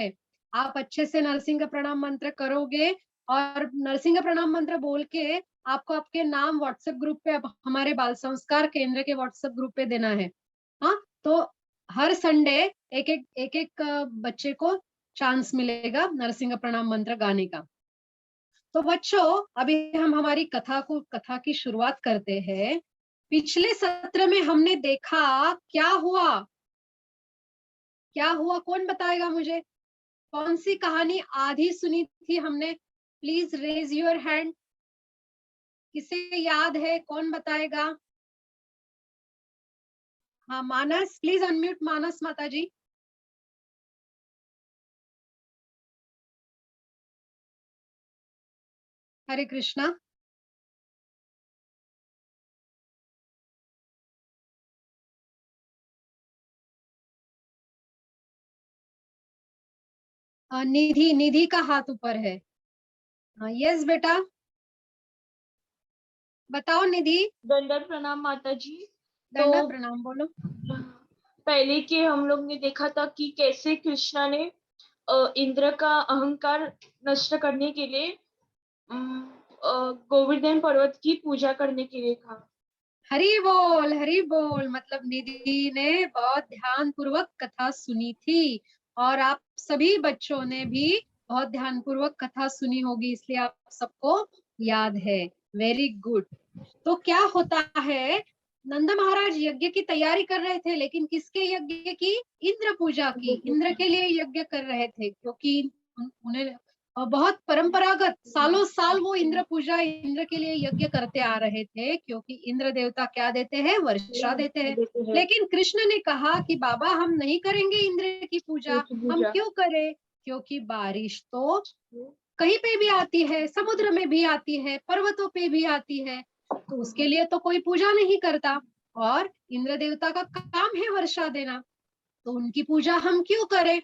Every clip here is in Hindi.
है। आप अच्छे से नरसिंह प्रणाम मंत्र करोगे और नरसिंह प्रणाम मंत्र बोल के आपको आपके नाम व्हाट्सएप ग्रुप पे, अब हमारे बाल संस्कार केंद्र के व्हाट्सएप ग्रुप पे देना है। हाँ, तो हर संडे एक एक बच्चे को चांस मिलेगा नरसिंह प्रणाम मंत्र गाने का। तो बच्चों, अभी हम हमारी कथा की शुरुआत करते हैं। पिछले सत्र में हमने देखा क्या हुआ, क्या हुआ कौन बताएगा मुझे? कौन सी कहानी आधी सुनी थी हमने? Please raise your hand. किसे याद है, कौन बताएगा? हाँ मानस, प्लीज अनम्यूट मानस माता जी। हरे कृष्णा। निधि, निधि का हाथ ऊपर है। हाँ यस बेटा, बताओ निधि। दंडवत प्रणाम माता जी। तो दंडवत प्रणाम बोलो। पहले के हम लोग ने देखा था कि कैसे कृष्णा ने इंद्र का अहंकार नष्ट करने के लिए गोवर्धन पर्वत की पूजा करने के लिए कहा। हरि बोल, हरि बोल। मतलब निधि ने बहुत ध्यान पूर्वक कथा सुनी थी और आप सभी बच्चों ने भी बहुत ध्यान पूर्वक कथा सुनी होगी, इसलिए आप सबको याद है। Very good. तो क्या होता है, नंद महाराज यज्ञ की तैयारी कर रहे थे, लेकिन किसके यज्ञ की? इंद्र पूजा की। इंद्र के लिए यज्ञ कर रहे थे, क्योंकि उन्हें बहुत परंपरागत सालों साल वो इंद्र पूजा, इंद्र के लिए यज्ञ करते आ रहे थे, क्योंकि इंद्र देवता क्या देते हैं? वर्षा देते हैं। लेकिन कृष्ण ने कहा कि बाबा हम नहीं करेंगे इंद्र की पूजा। हम क्यों करें? क्योंकि बारिश तो कहीं पे भी आती है, समुद्र में भी आती है, पर्वतों पे भी आती है, तो उसके लिए तो कोई पूजा नहीं करता। और इंद्र देवता का काम है वर्षा देना, तो उनकी पूजा हम क्यों करें?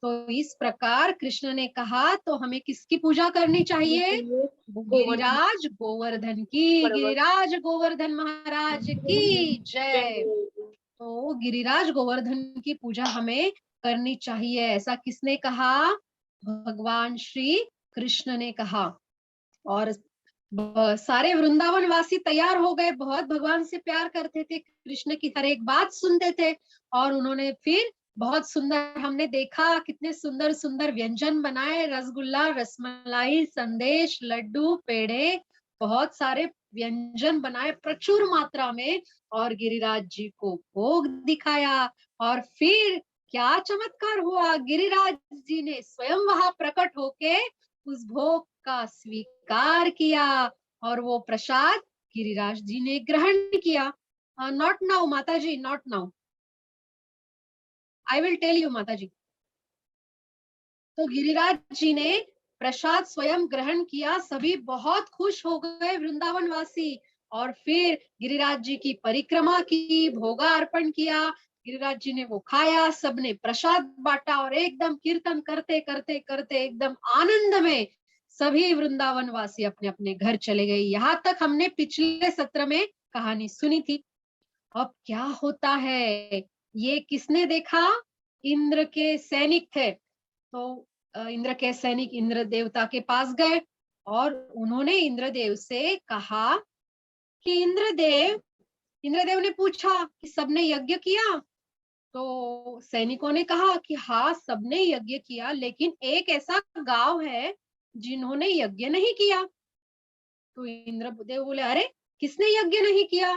तो इस प्रकार कृष्ण ने कहा तो हमें किसकी पूजा करनी चाहिए? गिरिराज गोवर्धन की। गिरिराज गोवर्धन महाराज की जय। तो गिरिराज गोवर्धन की पूजा हमें करनी चाहिए, ऐसा किसने कहा? भगवान श्री कृष्ण ने कहा। और सारे वृंदावन वासी तैयार हो गए, बहुत भगवान से प्यार करते थे, कृष्ण की हर एक बात सुनते थे। और उन्होंने फिर बहुत सुंदर, हमने देखा कितने सुंदर सुंदर व्यंजन बनाए, रसगुल्ला, रसमलाई, संदेश, लड्डू, पेड़े, बहुत सारे व्यंजन बनाए प्रचुर मात्रा में और गिरिराज जी को भोग दिखाया। और फिर क्या चमत्कार हुआ, गिरिराज जी ने स्वयं वहां प्रकट होके उस भोग का स्वीकार किया और वो प्रसाद गिरिराज जी ने ग्रहण किया। नॉट नाउ माता जी, not now, I will tell you माता जी। तो गिरिराज जी ने प्रसाद स्वयं ग्रहण किया, सभी बहुत खुश हो गए वृंदावन वासी। और फिर गिरिराज जी की परिक्रमा की, भोगा अर्पण किया, गिरिराज जी ने वो खाया, सबने प्रसाद बांटा और एकदम कीर्तन करते करते करते एकदम आनंद में सभी वृंदावन वासी अपने अपने घर चले गए। यहाँ तक हमने पिछले सत्र में कहानी सुनी थी। अब क्या होता है, ये किसने देखा? इंद्र के सैनिक थे। तो इंद्र के सैनिक इंद्र देवता के पास गए और उन्होंने इंद्रदेव से कहा कि इंद्रदेव ने पूछा कि सबने यज्ञ किया? तो सैनिकों ने कहा कि हाँ सबने यज्ञ किया, लेकिन एक ऐसा गांव है जिन्होंने यज्ञ नहीं किया। तो इंद्रदेव बोले अरे किसने यज्ञ नहीं किया?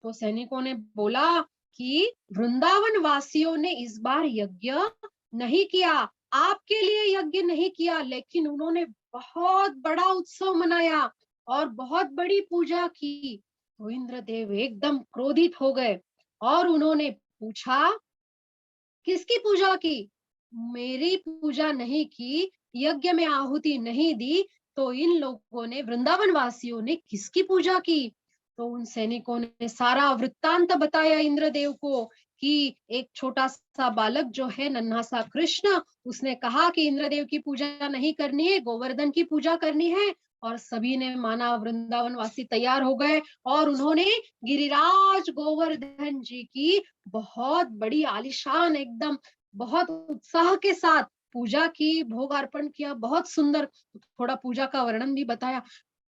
तो सैनिकों ने बोला कि वृंदावन वासियों ने इस बार यज्ञ नहीं किया, आपके लिए यज्ञ नहीं किया, लेकिन उन्होंने बहुत बड़ा उत्सव मनाया और बहुत बड़ी पूजा की। तो इंद्रदेव एकदम क्रोधित हो गए और उन्होंने पूछा किसकी पूजा की? मेरी पूजा नहीं की, यज्ञ में आहुति नहीं दी, तो इन लोगों ने, वृंदावन वासियों ने किसकी पूजा की? तो उन सैनिकों ने सारा वृत्तांत बताया इंद्रदेव को कि एक छोटा सा बालक जो है, नन्हा सा कृष्ण, उसने कहा कि इंद्रदेव की पूजा नहीं करनी है, गोवर्धन की पूजा करनी है। और सभी ने माना, वृंदावन वासी तैयार हो गए और उन्होंने गिरिराज गोवर्धन जी की बहुत बड़ी आलीशान, एकदम बहुत उत्साह के साथ पूजा की, भोग अर्पण किया, बहुत सुंदर, थोड़ा पूजा का वर्णन भी बताया।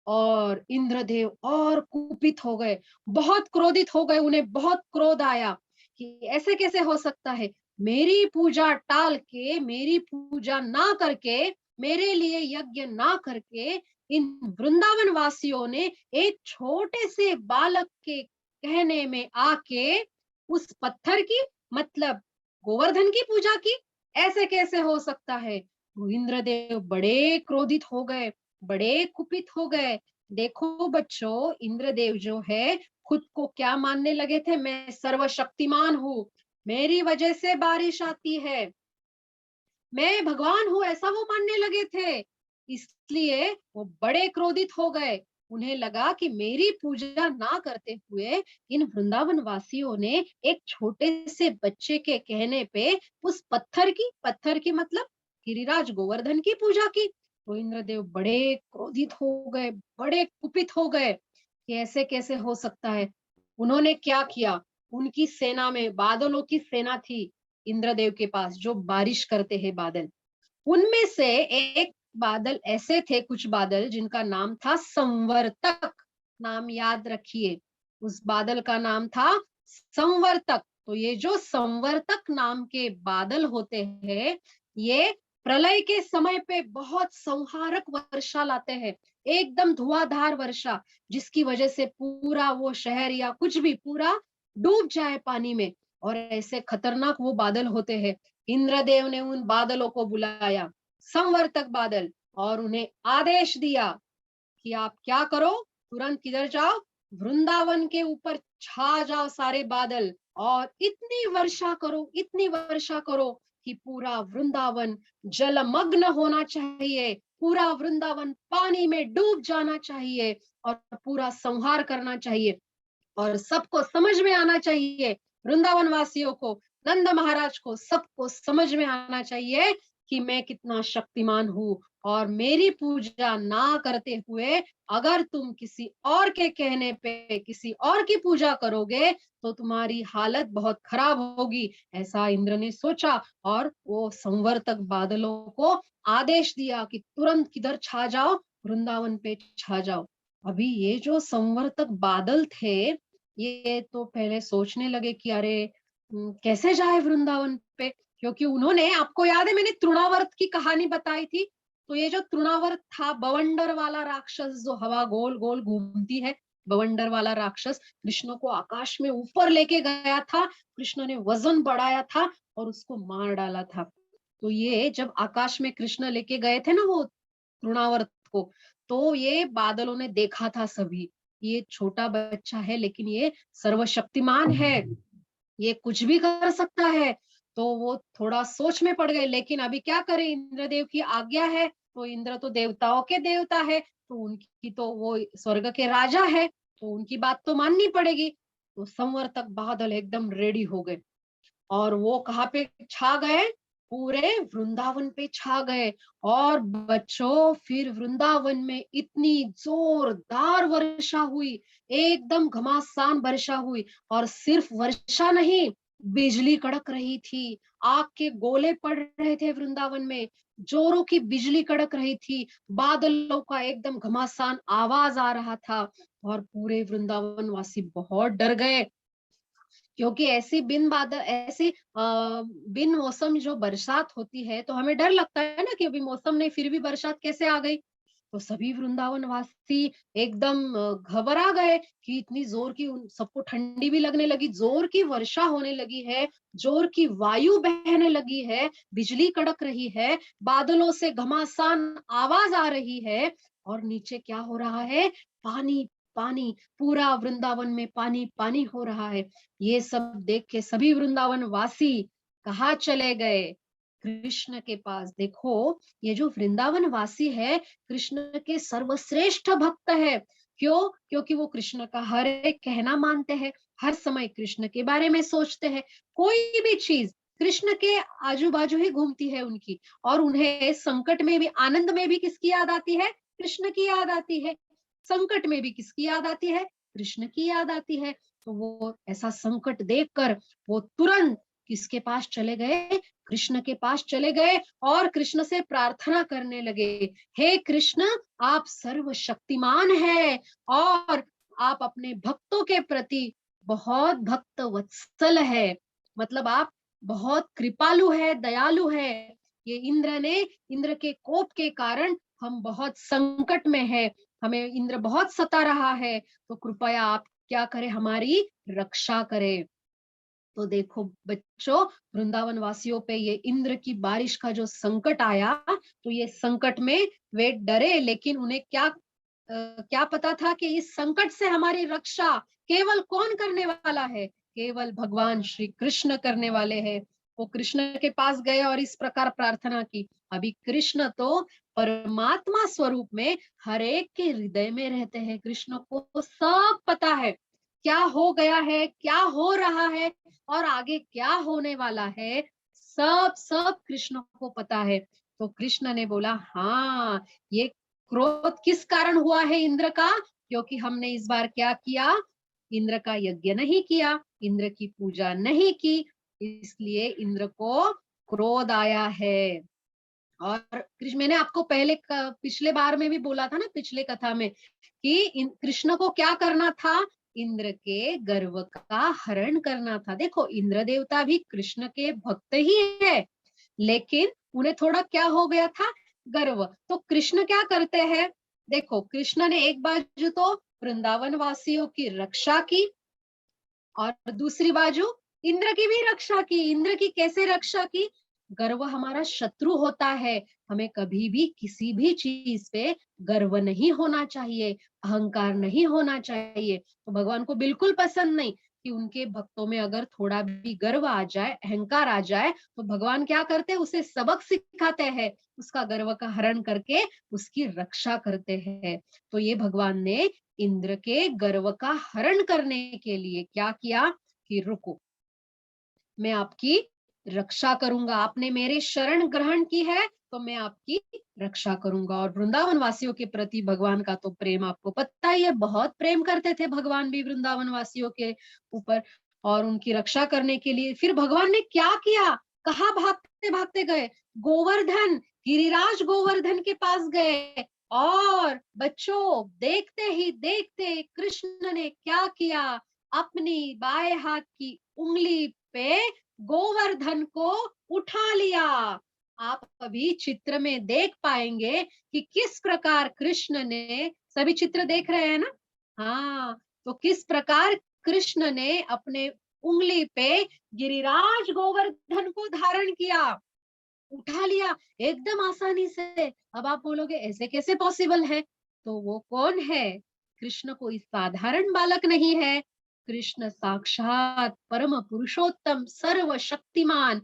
और इंद्रदेव और कुपित हो गए, बहुत क्रोधित हो गए, उन्हें बहुत क्रोध आया कि ऐसे कैसे हो सकता है, मेरी पूजा टाल के, मेरी पूजा ना करके, मेरे लिए यज्ञ ना करके इन वृंदावन वासियों ने एक छोटे से बालक के कहने में आके उस पत्थर की, मतलब गोवर्धन की पूजा की। ऐसे कैसे हो सकता है? तो इंद्रदेव बड़े क्रोधित हो गए, बड़े कुपित हो गए। देखो बच्चों, इंद्रदेव जो है खुद को क्या मानने लगे थे, मैं सर्वशक्तिमान हूँ, मेरी वजह से बारिश आती है, मैं भगवान हूँ, ऐसा वो मानने लगे थे। इसलिए वो बड़े क्रोधित हो गए। उन्हें लगा कि मेरी पूजा ना करते हुए इन वृंदावन वासियों ने एक छोटे से बच्चे के कहने पे उस पत्थर की मतलब गिरिराज गोवर्धन की पूजा की। तो इंद्रदेव बड़े क्रोधित हो गए, बड़े कुपित हो गए कि ऐसे कैसे हो सकता है। उन्होंने क्या किया, उनकी सेना में बादलों की सेना थी इंद्रदेव के पास, जो बारिश करते हैं बादल। उनमें से एक बादल ऐसे थे, कुछ बादल जिनका नाम था संवर्तक। नाम याद रखिए, उस बादल का नाम था संवर्तक। तो ये जो संवर्तक नाम के बादल होते हैं, ये प्रलय के समय पे बहुत संहारक वर्षा लाते हैं, एकदम धुआंधार वर्षा, जिसकी वजह से पूरा वो शहर या कुछ भी पूरा डूब जाए पानी में। और ऐसे खतरनाक वो बादल होते हैं। इंद्रदेव ने उन बादलों को बुलाया, संवर्तक बादल, और उन्हें आदेश दिया कि आप क्या करो, तुरंत किधर जाओ, वृंदावन के ऊपर छा जाओ सारे बादल, और इतनी वर्षा करो, इतनी वर्षा करो कि पूरा वृंदावन जलमग्न होना चाहिए, पूरा वृंदावन पानी में डूब जाना चाहिए, और पूरा संहार करना चाहिए। और सबको समझ में आना चाहिए, वृंदावन वासियों को, नंद महाराज को, सबको समझ में आना चाहिए कि मैं कितना शक्तिमान हूँ। और मेरी पूजा ना करते हुए अगर तुम किसी और के कहने पे किसी और की पूजा करोगे तो तुम्हारी हालत बहुत खराब होगी, ऐसा इंद्र ने सोचा। और वो संवर्तक बादलों को आदेश दिया कि तुरंत किधर छा जाओ, वृंदावन पे छा जाओ। अभी ये जो संवर्तक बादल थे, ये तो पहले सोचने लगे कि अरे कैसे जाए वृंदावन पे, क्योंकि उन्होंने, आपको याद है मैंने तृणावर्त की कहानी बताई थी। तो ये जो तृणावर्त था, बवंडर वाला राक्षस जो हवा गोल गोल घूमती है, बवंडर वाला राक्षस कृष्ण को आकाश में ऊपर लेके गया था। कृष्ण ने वजन बढ़ाया था और उसको मार डाला था। तो ये जब आकाश में कृष्ण लेके गए थे ना वो तृणावर्त को, तो ये बादलों ने देखा था सभी, ये छोटा बच्चा है लेकिन ये सर्वशक्तिमान है, ये कुछ भी कर सकता है। तो वो थोड़ा सोच में पड़ गए, लेकिन अभी क्या करें, इंद्रदेव की आज्ञा है, तो इंद्र तो देवताओं के देवता है, तो उनकी तो वो स्वर्ग के राजा है, तो उनकी बात तो माननी पड़ेगी। तो संवर्तक बादल एकदम रेडी हो गए, और वो कहाँ पे छा गए, पूरे वृंदावन पे छा गए। और बच्चों फिर वृंदावन में इतनी जोरदार वर्षा हुई, एकदम घमासान वर्षा हुई। और सिर्फ वर्षा नहीं, बिजली कड़क रही थी, आग के गोले पड़ रहे थे वृंदावन में, जोरों की बिजली कड़क रही थी, बादलों का एकदम घमासान आवाज आ रहा था। और पूरे वृंदावन वासी बहुत डर गए, क्योंकि ऐसी बिन बादल, ऐसी बिन मौसम जो बरसात होती है तो हमें डर लगता है ना कि अभी मौसम नहीं फिर भी बरसात कैसे आ गई। तो सभी वृंदावन वासी एकदम घबरा गए कि इतनी जोर की, सबको ठंडी भी लगने लगी, जोर की वर्षा होने लगी है, जोर की वायु बहने लगी है, बिजली कड़क रही है, बादलों से घमासान आवाज आ रही है, और नीचे क्या हो रहा है, पानी पानी, पूरा वृंदावन में पानी पानी हो रहा है। ये सब देख के सभी वृंदावन वासी कहाँ चले गए, कृष्ण के पास। देखो, ये जो वृंदावन वासी है कृष्ण के सर्वश्रेष्ठ भक्त है। क्यों? क्योंकि वो कृष्ण का हर एक कहना मानते हैं, हर समय कृष्ण के बारे में सोचते हैं। कोई भी चीज कृष्ण के आजू बाजू ही घूमती है उनकी, और उन्हें संकट में भी, आनंद में भी किसकी याद आती है, कृष्ण की याद आती है, संकट में भी किसकी याद आती है, कृष्ण की याद आती है। तो वो ऐसा संकट देखकर वो तुरंत किसके पास चले गए, कृष्ण के पास चले गए और कृष्ण से प्रार्थना करने लगे, हे कृष्ण, आप सर्वशक्तिमान है और आप अपने भक्तों के प्रति बहुत भक्त वत्सल है, मतलब आप बहुत कृपालु है, दयालु है। ये इंद्र के कोप के कारण हम बहुत संकट में है, हमें इंद्र बहुत सता रहा है, तो कृपया आप क्या करें, हमारी रक्षा करें। तो देखो बच्चों, वृंदावन वासियों पे ये इंद्र की बारिश का जो संकट आया, तो ये संकट में वे डरे, लेकिन उन्हें क्या पता था कि इस संकट से हमारी रक्षा केवल कौन करने वाला है, केवल भगवान श्री कृष्ण करने वाले हैं। वो कृष्ण के पास गए और इस प्रकार प्रार्थना की। अभी कृष्ण तो परमात्मा स्वरूप में हर एक के हृदय में रहते हैं, कृष्ण को सब पता है क्या हो गया है, क्या हो रहा है और आगे क्या होने वाला है, सब सब कृष्ण को पता है। तो कृष्ण ने बोला, हाँ, ये क्रोध किस कारण हुआ है इंद्र का, क्योंकि हमने इस बार क्या किया, इंद्र का यज्ञ नहीं किया, इंद्र की पूजा नहीं की, इसलिए इंद्र को क्रोध आया है। और कृष्ण, मैंने आपको पहले पिछले बार में भी बोला था ना, पिछले कथा में, कि कृष्ण को क्या करना था, इंद्र के गर्व का हरण करना था। देखो, इंद्र देवता भी कृष्ण के भक्त ही है, लेकिन उन्हें थोड़ा क्या हो गया था, गर्व। तो कृष्ण क्या करते हैं, देखो कृष्ण ने एक बाजू तो वृंदावन वासियों की रक्षा की और दूसरी बाजू इंद्र की भी रक्षा की। इंद्र की कैसे रक्षा की, गर्व हमारा शत्रु होता है, हमें कभी भी किसी भी चीज पे गर्व नहीं होना चाहिए, अहंकार नहीं होना चाहिए। तो भगवान को बिल्कुल पसंद नहीं कि उनके भक्तों में अगर थोड़ा भी गर्व आ जाए, अहंकार आ जाए, तो भगवान क्या करते हैं, उसे सबक सिखाते हैं, उसका गर्व का हरण करके उसकी रक्षा करते हैं। तो ये भगवान ने इंद्र के गर्व का हरण करने के लिए क्या किया, कि रुको, मैं आपकी रक्षा करूंगा, आपने मेरे शरण ग्रहण की है तो मैं आपकी रक्षा करूंगा। और वृंदावन वासियों के प्रति भगवान का तो प्रेम आपको पता ही है, बहुत प्रेम करते थे भगवान भी वृंदावन वासियों के ऊपर। और उनकी रक्षा करने के लिए फिर भगवान ने क्या किया, कहाँ भागते भागते गए, गोवर्धन, गिरिराज गोवर्धन के पास गए। और बच्चों, देखते ही देखते कृष्ण ने क्या किया, अपनी बाएं हाथ की उंगली पे गोवर्धन को उठा लिया। आप अभी चित्र में देख पाएंगे कि किस प्रकार कृष्ण ने, सभी चित्र देख रहे हैं ना, हाँ, तो किस प्रकार कृष्ण ने अपने उंगली पे गिरिराज गोवर्धन को धारण किया, उठा लिया एकदम आसानी से। अब आप बोलोगे ऐसे कैसे पॉसिबल है, तो वो कौन है, कृष्ण कोई साधारण बालक नहीं है, कृष्ण साक्षात परम पुरुषोत्तम सर्वशक्तिमान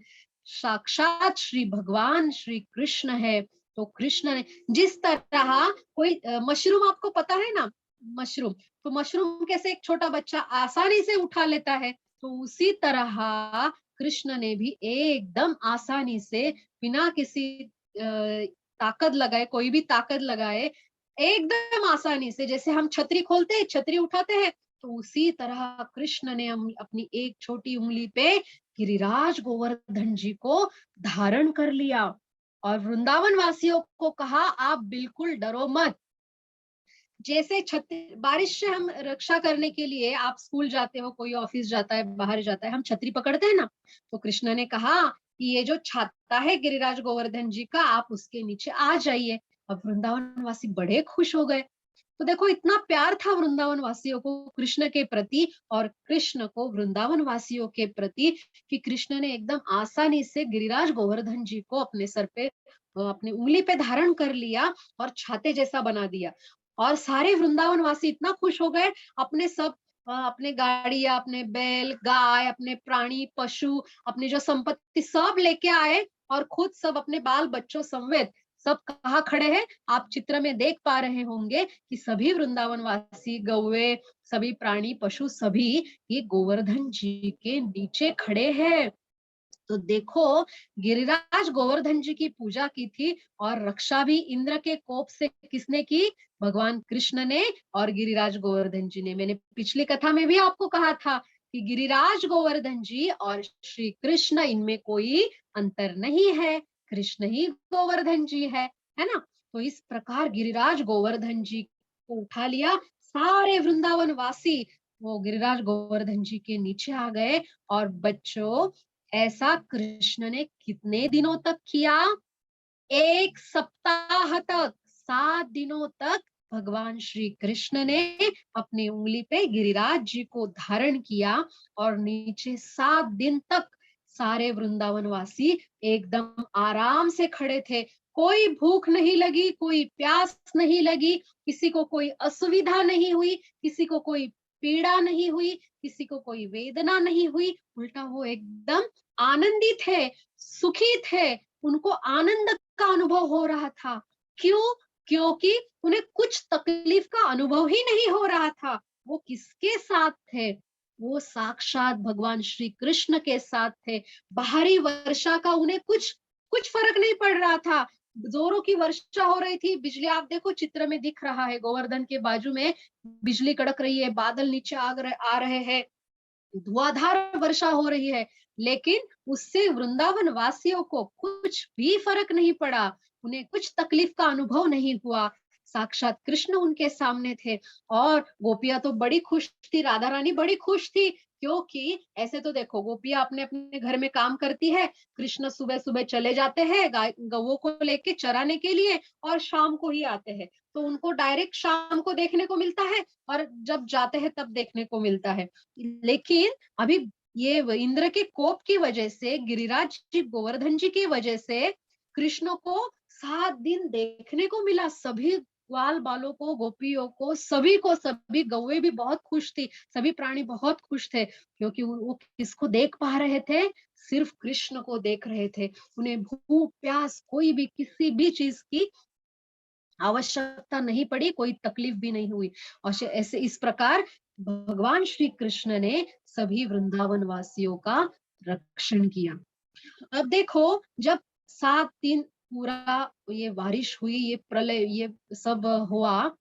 साक्षात श्री भगवान श्री कृष्ण है। तो कृष्ण ने जिस तरह कोई मशरूम, आपको पता है ना, मशरूम, तो मशरूम कैसे एक छोटा बच्चा आसानी से उठा लेता है, तो उसी तरह कृष्ण ने भी एकदम आसानी से, बिना किसी ताकत लगाए, कोई भी ताकत लगाए, एकदम आसानी से, जैसे हम छतरी खोलते हैं, छतरी उठाते हैं, तो उसी तरह कृष्ण ने अपनी एक छोटी उंगली पे गिरिराज गोवर्धन जी को धारण कर लिया। और वृंदावन वासियों को कहा, आप बिल्कुल डरो मत, जैसे छतरी, बारिश से हम रक्षा करने के लिए, आप स्कूल जाते हो, कोई ऑफिस जाता है, बाहर जाता है, हम छतरी पकड़ते हैं ना, तो कृष्ण ने कहा कि ये जो छाता है गिरिराज गोवर्धन जी का, आप उसके नीचे आ जाइए। अब वृंदावन वासी बड़े खुश हो गए। तो देखो, इतना प्यार था वृंदावन वासियों को कृष्ण के प्रति और कृष्ण को वृंदावन वासियों के प्रति, कि कृष्ण ने एकदम आसानी से गिरिराज गोवर्धन जी को अपने सर पे, अपनी उंगली पे धारण कर लिया और छाते जैसा बना दिया। और सारे वृंदावन वासी इतना खुश हो गए, अपने सब अपने गाड़ियां, अपने बैल, गाय, अपने प्राणी पशु, अपनी जो संपत्ति सब लेके आए और खुद सब अपने बाल बच्चों समेत सब कहाँ खड़े हैं, आप चित्र में देख पा रहे होंगे कि सभी वृंदावन वासी, गौवे, सभी प्राणी पशु, सभी ये गोवर्धन जी के नीचे खड़े हैं। तो देखो, गिरिराज गोवर्धन जी की पूजा की थी और रक्षा भी इंद्र के कोप से किसने की, भगवान कृष्ण ने और गिरिराज गोवर्धन जी ने। मैंने पिछली कथा में भी आपको कहा था कि गिरिराज गोवर्धन जी और श्री कृष्ण इनमें कोई अंतर नहीं है, कृष्ण ही गोवर्धन जी है ना। तो इस प्रकार गिरिराज गोवर्धन जी को उठा लिया, सारे वृंदावन वासी वो गिरिराज गोवर्धन जी के नीचे आ गए। और बच्चों, ऐसा कृष्ण ने कितने दिनों तक किया? 1 सप्ताह तक, 7 दिनों तक भगवान श्री कृष्ण ने अपनी उंगली पे गिरिराज जी को धारण किया। और नीचे 7 दिन तक सारे वृंदावन वासी एकदम आराम से खड़े थे। कोई भूख नहीं लगी, कोई प्यास नहीं लगी, किसी को कोई असुविधा नहीं हुई, किसी को कोई पीड़ा नहीं हुई, किसी को कोई वेदना नहीं हुई। उल्टा वो एकदम आनंदित थे, सुखी थे, उनको आनंद का अनुभव हो रहा था। क्यों? क्योंकि उन्हें कुछ तकलीफ का अनुभव ही नहीं हो रहा था। वो किसके साथ थे? वो साक्षात भगवान श्री कृष्ण के साथ थे। बाहरी वर्षा का उन्हें कुछ कुछ फर्क नहीं पड़ रहा था। जोरों की वर्षा हो रही थी, बिजली, आप देखो चित्र में दिख रहा है, गोवर्धन के बाजू में बिजली कड़क रही है, बादल नीचे आ रहे हैं, धुआंधार वर्षा हो रही है। लेकिन उससे वृंदावन वासियों को कुछ भी फर्क नहीं पड़ा, उन्हें कुछ तकलीफ का अनुभव नहीं हुआ। साक्षात कृष्ण उनके सामने थे। और गोपियां तो बड़ी खुश थी, राधा रानी बड़ी खुश थी, क्योंकि ऐसे तो देखो, गोपियां अपने अपने घर में काम करती है, कृष्ण सुबह सुबह चले जाते हैं गाय गवों को लेके चराने के लिए, और शाम को ही आते हैं। तो उनको डायरेक्ट शाम को देखने को मिलता है, और जब जाते हैं तब देखने को मिलता है। लेकिन अभी ये इंद्र के कोप की वजह से, गिरिराज जी गोवर्धन जी की वजह से कृष्ण को 7 दिन देखने को मिला। सभी ग्वाल बालों को, गोपियों को, सभी गौवे भी बहुत खुश थी, सभी प्राणी बहुत खुश थे, क्योंकि वो किसको देख पा रहे थे? सिर्फ कृष्ण को देख रहे थे। उन्हें भूख प्यास कोई भी किसी भी चीज की आवश्यकता नहीं पड़ी, कोई तकलीफ भी नहीं हुई। और ऐसे इस प्रकार भगवान श्री कृष्ण ने सभी वृंदावन वासियों का रक्षण किया। अब देखो, जब 7 दिन पूरा ये बारिश हुई, ये प्रलय, ये सब हुआ,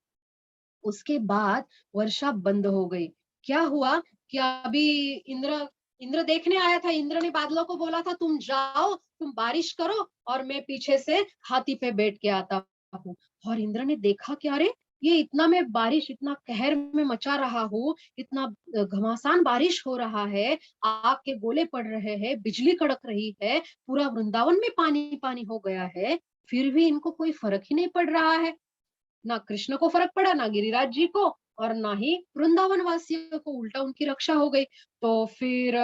उसके बाद वर्षा बंद हो गई। क्या हुआ कि अभी इंद्र इंद्र देखने आया था, इंद्र ने बादलों को बोला था तुम जाओ, तुम बारिश करो, और मैं पीछे से हाथी पे बैठ के आता हूँ। और इंद्र ने देखा कि अरे, ये इतना में बारिश, इतना कहर में मचा रहा हूँ, इतना घमासान बारिश हो रहा है, आग के गोले पड़ रहे हैं, बिजली कड़क रही है, पूरा वृंदावन में पानी पानी हो गया है, फिर भी इनको कोई फर्क ही नहीं पड़ रहा है। ना कृष्ण को फर्क पड़ा, ना गिरिराज जी को, और ना ही वृंदावन वासियों को। उल्टा उनकी रक्षा हो गई। तो फिर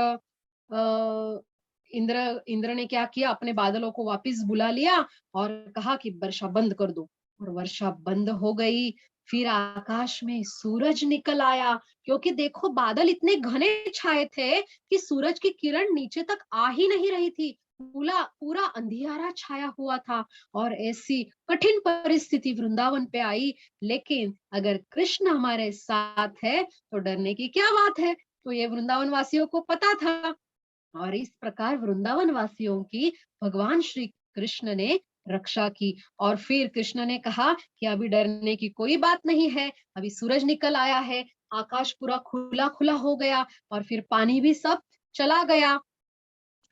इंद्र इंद्र ने क्या किया? अपने बादलों को वापस बुला लिया और कहा कि वर्षा बंद कर दो। और वर्षा बंद हो गई। फिर आकाश में सूरज निकल आया, क्योंकि देखो बादल इतने घने छाए थे कि सूरज की किरण नीचे तक आ ही नहीं रही थी। पूरा पूरा अंधियारा छाया हुआ था। और ऐसी कठिन परिस्थिति वृंदावन पे आई। लेकिन अगर कृष्ण हमारे साथ है तो डरने की क्या बात है? तो ये वृंदावन वासियों को पता था। और इस प्रकार वृंदावन वासियों की भगवान श्री कृष्ण ने रक्षा की। और फिर कृष्ण ने कहा कि अभी डरने की कोई बात नहीं है, अभी सूरज निकल आया है, आकाश पूरा खुला खुला हो गया, और फिर पानी भी सब चला गया।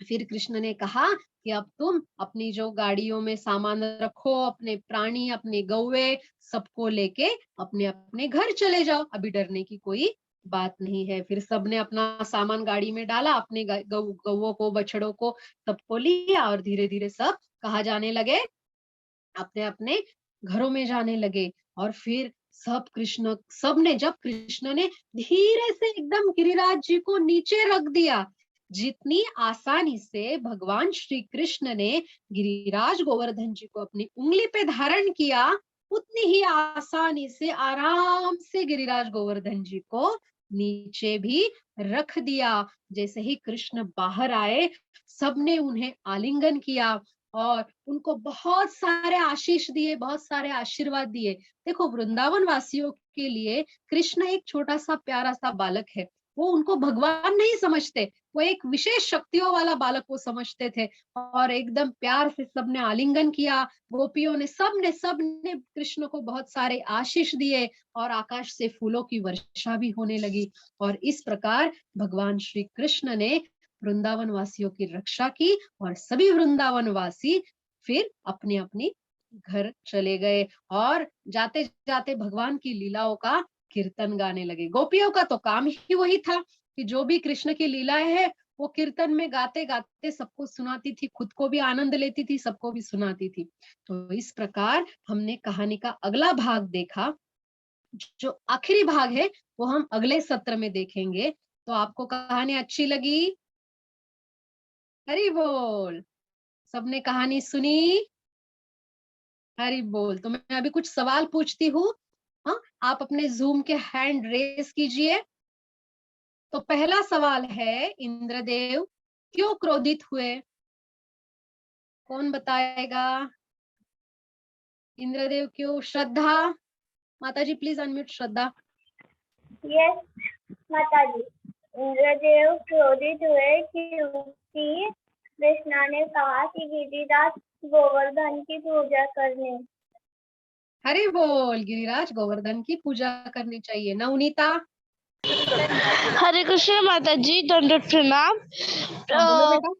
फिर कृष्ण ने कहा कि अब तुम अपनी जो गाड़ियों में सामान रखो, अपने प्राणी, अपने गौवे, सबको लेके अपने अपने घर चले जाओ, अभी डरने की कोई बात नहीं है। फिर सबने अपना सामान गाड़ी में डाला, अपने गौवों को, बछड़ों को, सबको लिया, और धीरे धीरे सब कहाँ जाने लगे? अपने अपने घरों में जाने लगे। और फिर सबने, जब कृष्ण ने धीरे से एकदम गिरिराज जी को नीचे रख दिया, जितनी आसानी से भगवान श्री कृष्ण ने गिरिराज गोवर्धन जी को अपनी उंगली पे धारण किया, उतनी ही आसानी से आराम से गिरिराज गोवर्धन जी को नीचे भी रख दिया। जैसे ही कृष्ण बाहर आए, सबने उन्हें आलिंगन किया और उनको बहुत सारे आशीष दिए, बहुत सारे आशीर्वाद दिए। देखो, वृंदावन वासियों के लिए कृष्ण एक छोटा सा प्यारा सा बालक है। वो उनको भगवान नहीं समझते, वो एक विशेष शक्तियों वाला बालक को समझते थे। और एकदम प्यार से सबने आलिंगन किया, गोपियों ने, सबने कृष्ण को बहुत सारे आशीष दिए और आकाश से फूलों की वर्षा भी होने लगी। और इस प्रकार भगवान श्री कृष्ण ने वृंदावन वासियों की रक्षा की और सभी वृंदावन वासी फिर अपने अपने घर चले गए और जाते जाते भगवान की लीलाओं का कीर्तन गाने लगे। गोपियों का तो काम ही वही था कि जो भी कृष्ण की लीलाएं है वो कीर्तन में गाते गाते सबको सुनाती थी, खुद को भी आनंद लेती थी, सबको भी सुनाती थी। तो इस प्रकार हमने कहानी का अगला भाग देखा। जो आखिरी भाग है वो हम अगले सत्र में देखेंगे। तो आपको कहानी अच्छी लगी? हरि बोल। सबने कहानी सुनी? हरि बोल। तो मैं अभी कुछ सवाल पूछती हूँ। हाँ, आप अपने जूम के हैंड रेस कीजिए। तो पहला सवाल है, इंद्रदेव क्यों क्रोधित हुए? कौन बताएगा? इंद्रदेव क्यों? श्रद्धा, माताजी प्लीज अनम्यूट श्रद्धा। यस माताजी, इंद्रदेव क्रोधित हुए क्योंकि कृष्णा ने कहा कि गिरिराज गोवर्धन की पूजा करने। हरि बोल। गिरिराज गोवर्धन की पूजा करनी चाहिए। नवनीता। हरे कृष्ण माता जी, दंडवत प्रणाम। हाँ बोलो बेटा।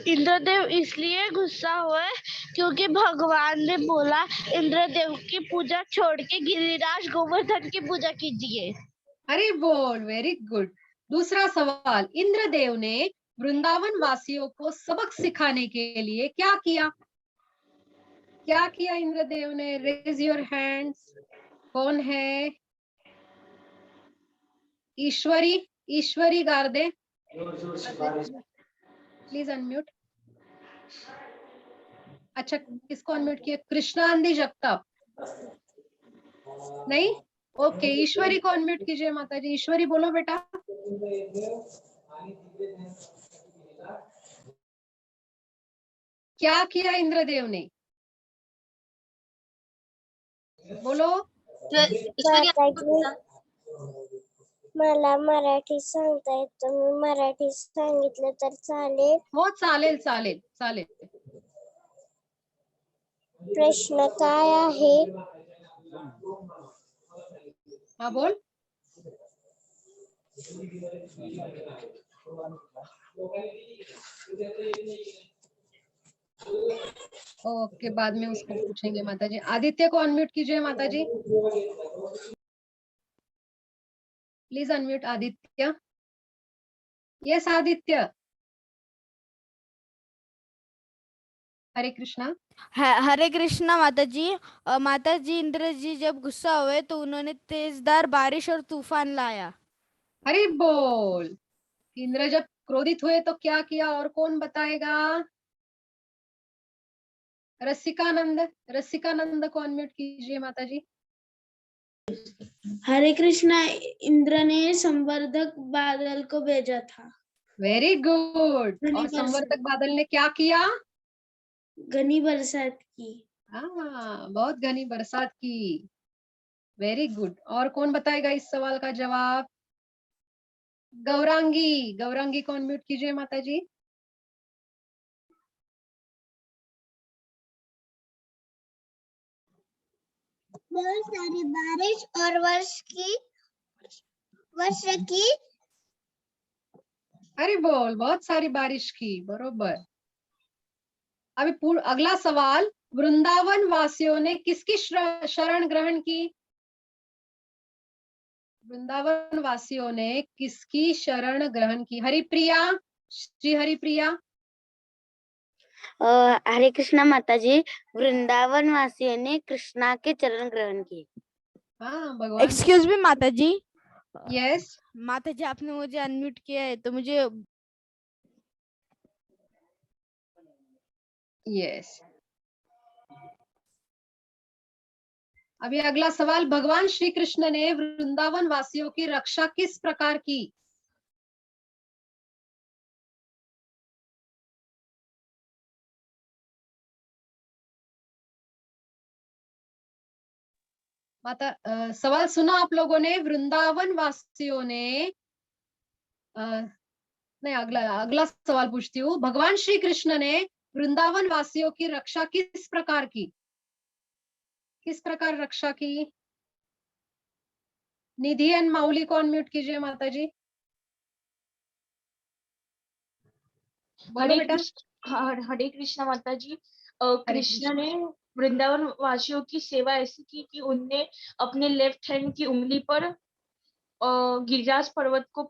इंद्रदेव इसलिए गुस्सा हुए क्योंकि भगवान ने बोला इंद्रदेव की पूजा छोड़ के गिरिराज गोवर्धन की पूजा कीजिए। हरि बोल, वेरी गुड। दूसरा सवाल, इंद्रदेव ने वृंदावन वासियों को सबक सिखाने के लिए क्या किया? क्या किया इंद्रदेव ने? Raise your hands. कौन है? Ishwari, Ishwari Garde please unmute. अच्छा, किसको अनम्यूट किया? कृष्णांदी जगताप नहीं? ओके, ईश्वरी को अनम्यूट कीजिए माता जी। ईश्वरी बोलो बेटा। क्या किया इंद्रदेव ने? बोलो। मला मराठी सांगता येतं, मी मराठी सांगितलं तर चालेल? हो चालेल चालेल चालेल। प्रश्न काय आहे? हाँ बोल। ओके, बाद में उसको पूछेंगे माता जी। आदित्य को अनम्यूट कीजिए माता जी। Please unmute Aditya. Yes Aditya. Hare Krishna. Hare Krishna माता जी। माता जी, इंद्र जी जब गुस्सा हुए तो उन्होंने तेजदार बारिश और तूफान लाया। हरि बोल। इंद्र जब क्रोधित हुए तो क्या किया और कौन बताएगा? रसिकानंद, रसिकानंद को अनम्यूट कीजिए माता जी। हरे कृष्णा, इंद्र ने संवर्धक बादल को भेजा था। Very good. घनी और बरसात। संवर्धक बादल ने क्या किया? घनी बरसात की। हाँ, बहुत घनी बरसात की। Very good. और कौन बताएगा इस सवाल का जवाब? गौरांगी, गौरांगी को अनम्यूट कीजिए माता जी। बहुत सारी बारिश और वर्ष की। अरे बोल, बहुत सारी बारिश की, बरोबर। अभी अगला सवाल, वृंदावन वासियों ने किसकी शरण ग्रहण की? वृंदावन वासियों ने किसकी शरण ग्रहण की? हरिप्रिया, श्री हरिप्रिया। हरे कृष्णा माता जी, वृंदावन वासियों ने कृष्णा के चरण ग्रहण किए। हाँ भगवान। एक्सक्यूज मी माता जी। यस। माता जी, आपने मुझे अनम्यूट किया है तो मुझे यस। अभी अगला सवाल, भगवान श्री कृष्ण ने वृंदावन वासियों की रक्षा किस प्रकार की? सवाल सुना आप लोगों ने? वृंदावन वासियों ने नहीं, अगला अगला सवाल पूछती हूँ। भगवान श्री कृष्ण ने वृंदावन वासियों की रक्षा किस प्रकार की? किस प्रकार रक्षा की? निधि एंड माउली को अनम्यूट कीजिए माता जी। बोलो बेटा। हरे कृष्णा माता जी। हरे कृष्ण कृष्ण। ने वृंदावन वासियों की सेवा ऐसी की कि उनने अपने लेफ्ट हैंड की उंगली पर गिरिराज पर्वत को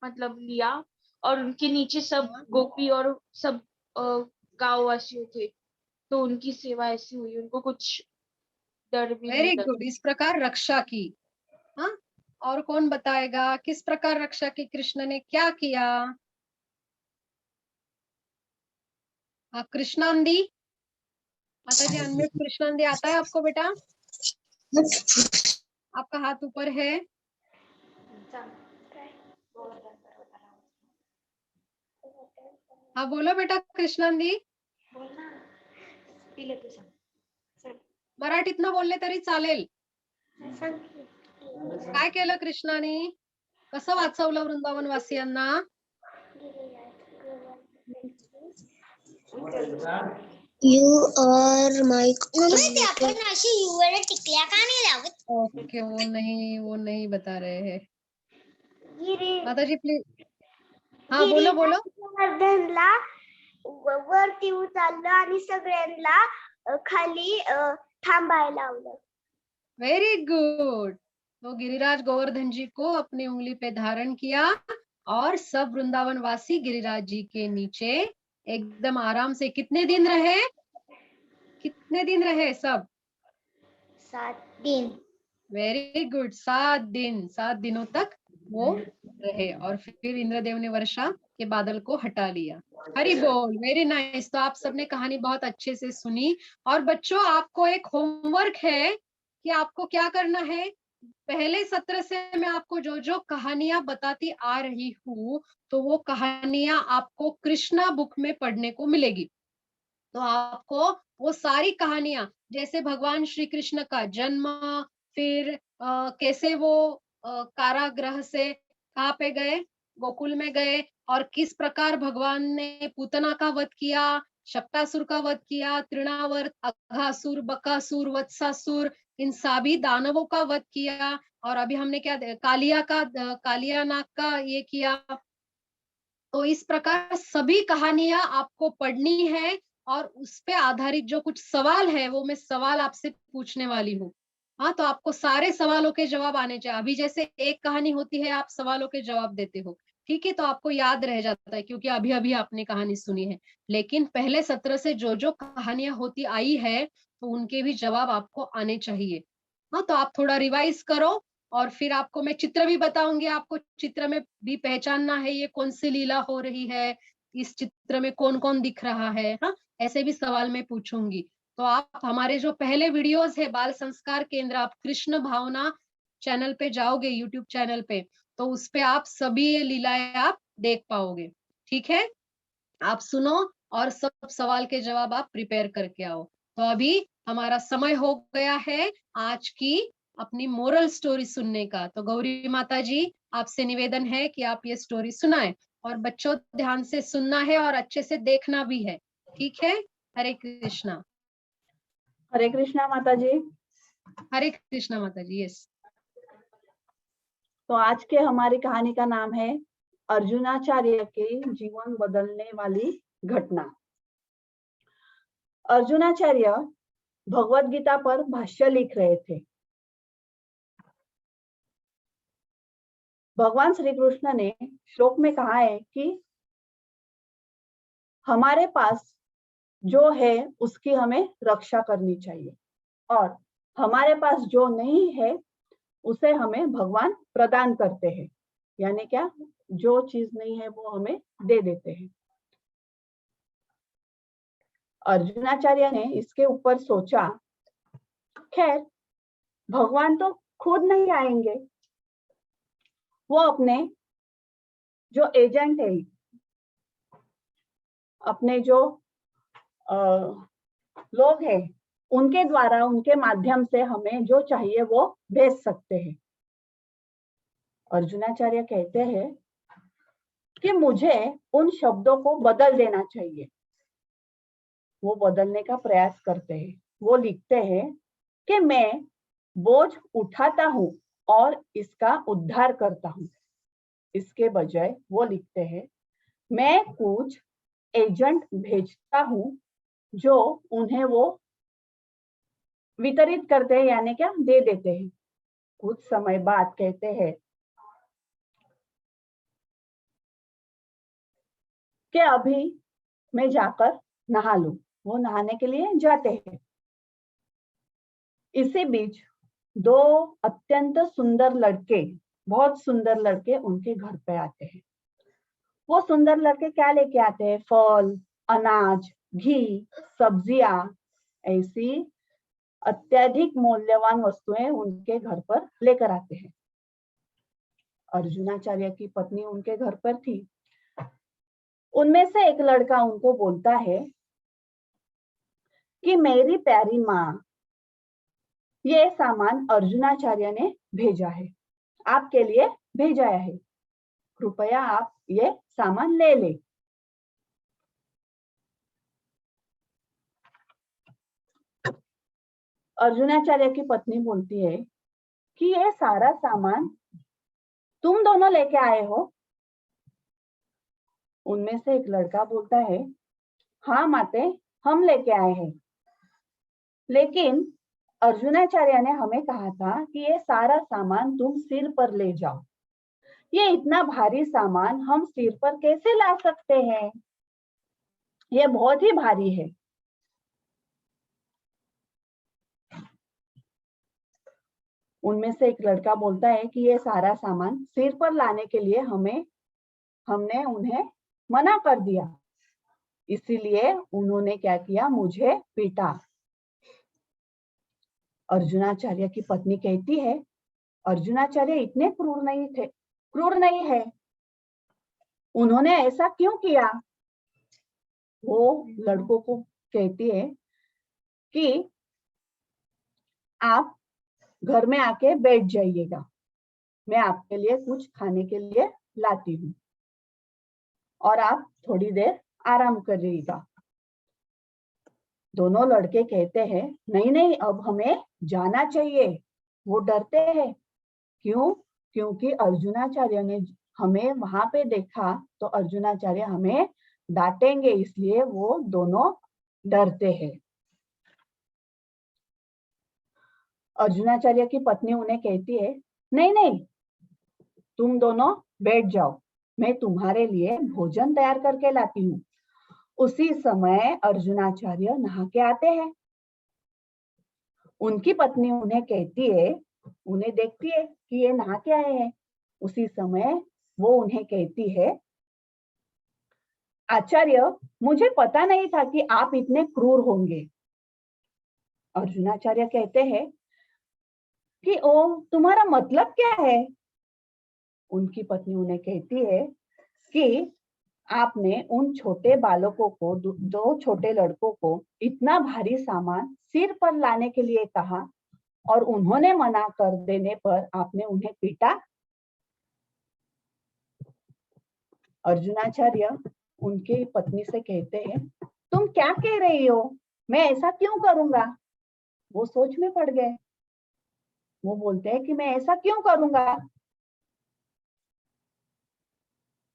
मतलब लिया, और उनके नीचे सब गोपी और सब गांव वासियों थे, तो उनकी सेवा ऐसी हुई, उनको कुछ डर भी नहीं वेरी लगा। गुड, इस प्रकार रक्षा की। हाँ, और कौन बताएगा किस प्रकार रक्षा की? कृष्ण ने क्या किया? कृष्णांदी माता जी अनम्यूट। कृष्णांदी आता है आपको बेटा? आपका हाथ ऊपर है। हाँ बोलो बेटा कृष्णांदी। मराठीतनं बोलले तरी चालेल। काय केलं कृष्णाने? कसं वाचवलं वृंदावन वासियांना? यू और माइक आपण अशी यू वाले टिकल्या का नाही लावत? ओके, वो नहीं बता रहे हैं माता जी प्लीज। हाँ बोलो बोलो। गिरिवर्धनला वरती उचललं आणि सगळ्यांना खाली थांबायला लावलं. Very good. तो गिरिराज गोवर्धन जी को अपनी उंगली पे धारण किया और सब वृंदावन वासी गिरिराज जी के नीचे एकदम आराम से कितने दिन रहे? कितने दिन रहे सब? 7 दिन. वेरी गुड, 7 दिन। 7 दिनों तक वो रहे और फिर इंद्रदेव ने वर्षा के बादल को हटा लिया। हरि बोल, वेरी नाइस। तो आप सबने कहानी बहुत अच्छे से सुनी। और बच्चों, आपको एक होमवर्क है कि आपको क्या करना है। पहले सत्र से मैं आपको जो जो कहानियां बताती आ रही हूँ, तो वो कहानियां आपको कृष्णा बुक में पढ़ने को मिलेगी। तो आपको वो सारी कहानियां, जैसे भगवान श्री कृष्ण का जन्म, फिर कैसे वो कारागृह से कहाँ पे गए? गोकुल में गए, और किस प्रकार भगवान ने पूतना का वध किया, शक्तासुर का वध किया, तृणावर्त, अघासुर, बकासुर, वत्सासुर, इन सभी दानवों का वध किया। और अभी हमने क्या कालिया नाग का ये किया। तो इस प्रकार सभी कहानियां आपको पढ़नी है, और उस पे आधारित जो कुछ सवाल है वो मैं सवाल आपसे पूछने वाली हूँ। हाँ, तो आपको सारे सवालों के जवाब आने चाहिए। अभी जैसे एक कहानी होती है, आप सवालों के जवाब देते हो, ठीक है, तो आपको याद रह जाता है क्योंकि अभी अभी आपने कहानी सुनी है। लेकिन पहले सत्र से जो जो कहानियां होती आई है, तो उनके भी जवाब आपको आने चाहिए। हाँ, तो आप थोड़ा रिवाइज करो, और फिर आपको मैं चित्र भी बताऊंगी। आपको चित्र में भी पहचानना है ये कौन सी लीला हो रही है, इस चित्र में कौन कौन दिख रहा है। हाँ, ऐसे भी सवाल मैं पूछूंगी। तो आप हमारे जो पहले वीडियोस है बाल संस्कार केंद्र, आप कृष्ण भावना चैनल पे जाओगे, यूट्यूब चैनल पे, तो उस पे आप सभी ये लीलाएं आप देख पाओगे। ठीक है, आप सुनो और सब सवाल के जवाब आप प्रिपेयर करके आओ। तो अभी हमारा समय हो गया है आज की अपनी मोरल स्टोरी सुनने का। तो गौरी माता जी, आपसे निवेदन है कि आप ये स्टोरी सुनाएं, और बच्चों ध्यान से सुनना है और अच्छे से देखना भी है। ठीक है? हरे कृष्णा। हरे कृष्णा माता जी। हरे कृष्णा माता जी। यस। तो आज के हमारी कहानी का नाम है अर्जुनाचार्य के जीवन बदलने वाली घटना। अर्जुनाचार्य भगवत गीता पर भाष्य लिख रहे थे। भगवान श्री कृष्ण ने श्लोक में कहा है कि हमारे पास जो है उसकी हमें रक्षा करनी चाहिए, और हमारे पास जो नहीं है उसे हमें भगवान प्रदान करते हैं। यानी क्या, जो चीज नहीं है वो हमें दे देते हैं। अर्जुनाचार्य ने इसके ऊपर सोचा, खैर भगवान तो खुद नहीं आएंगे, वो अपने जो एजेंट है, अपने जो लोग हैं उनके द्वारा, उनके माध्यम से हमें जो चाहिए वो भेज सकते हैं। अर्जुनाचार्य कहते हैं कि मुझे उन शब्दों को बदल देना चाहिए। वो बदलने का प्रयास करते हैं। वो लिखते हैं कि मैं बोझ उठाता हूँ और इसका उद्धार करता हूँ। इसके बजाय वो लिखते हैं, मैं कुछ एजेंट भेजता हूँ जो उन्हें वो वितरित करते हैं, यानी क्या दे देते हैं। कुछ समय बाद कहते हैं कि अभी मैं जाकर नहा लूं। वो नहाने के लिए जाते हैं। इसी बीच दो अत्यंत सुंदर लड़के, बहुत सुंदर लड़के उनके घर पे आते हैं। वो सुंदर लड़के क्या लेके आते हैं? फल, अनाज, घी, सब्जियां, ऐसी अत्यधिक मूल्यवान वस्तुएं उनके घर पर लेकर आते हैं। अर्जुनाचार्य की पत्नी उनके घर पर थी। उनमें से एक लड़का उनको बोलता है कि मेरी प्यारी माँ, ये सामान अर्जुनाचार्य ने भेजा है, आपके लिए भेजा है, कृपया आप ये सामान ले ले। अर्जुनाचार्य की पत्नी बोलती है कि ये सारा सामान तुम दोनों लेके आए हो? उनमें से एक लड़का बोलता है, हाँ माते, हम लेके आए हैं, लेकिन अर्जुनाचार्य ने हमें कहा था कि ये सारा सामान तुम सिर पर ले जाओ। ये इतना भारी सामान हम सिर पर कैसे ला सकते हैं? ये बहुत ही भारी है। उनमें से एक लड़का बोलता है कि ये सारा सामान सिर पर लाने के लिए हमने उन्हें मना कर दिया, इसीलिए उन्होंने क्या किया? मुझे पीटा। अर्जुनाचार्य की पत्नी कहती है, अर्जुनाचार्य इतने क्रूर नहीं है, उन्होंने ऐसा क्यों किया? वो लड़कों को कहती है कि आप घर में आके बैठ जाइएगा, मैं आपके लिए कुछ खाने के लिए लाती हूँ और आप थोड़ी देर आराम करिएगा। दोनों लड़के कहते हैं, नहीं नहीं, अब हमें जाना चाहिए। वो डरते हैं। क्यों? क्योंकि अर्जुनाचार्य ने हमें वहां पे देखा तो अर्जुनाचार्य हमें डांटेंगे, इसलिए वो दोनों डरते हैं। अर्जुनाचार्य की पत्नी उन्हें कहती है, नहीं नहीं, तुम दोनों बैठ जाओ, मैं तुम्हारे लिए भोजन तैयार करके लाती हूँ। उसी समय अर्जुनाचार्य नहा के आते हैं। उनकी पत्नी उन्हें कहती है, उन्हें देखती है कि ये नहा के आए हैं। उसी समय वो उन्हें कहती है, आचार्य, मुझे पता नहीं था कि आप इतने क्रूर होंगे। अर्जुनाचार्य कहते हैं कि ओ, तुम्हारा मतलब क्या है? उनकी पत्नी उन्हें कहती है कि आपने उन छोटे बालकों को, दो छोटे लड़कों को इतना भारी सामान सिर पर लाने के लिए कहा और उन्होंने मना कर देने पर आपने उन्हें पीटा। अर्जुनाचार्य उनकी पत्नी से कहते हैं, तुम क्या कह रही हो? मैं ऐसा क्यों करूंगा? वो सोच में पड़ गए। वो बोलते हैं कि मैं ऐसा क्यों करूंगा?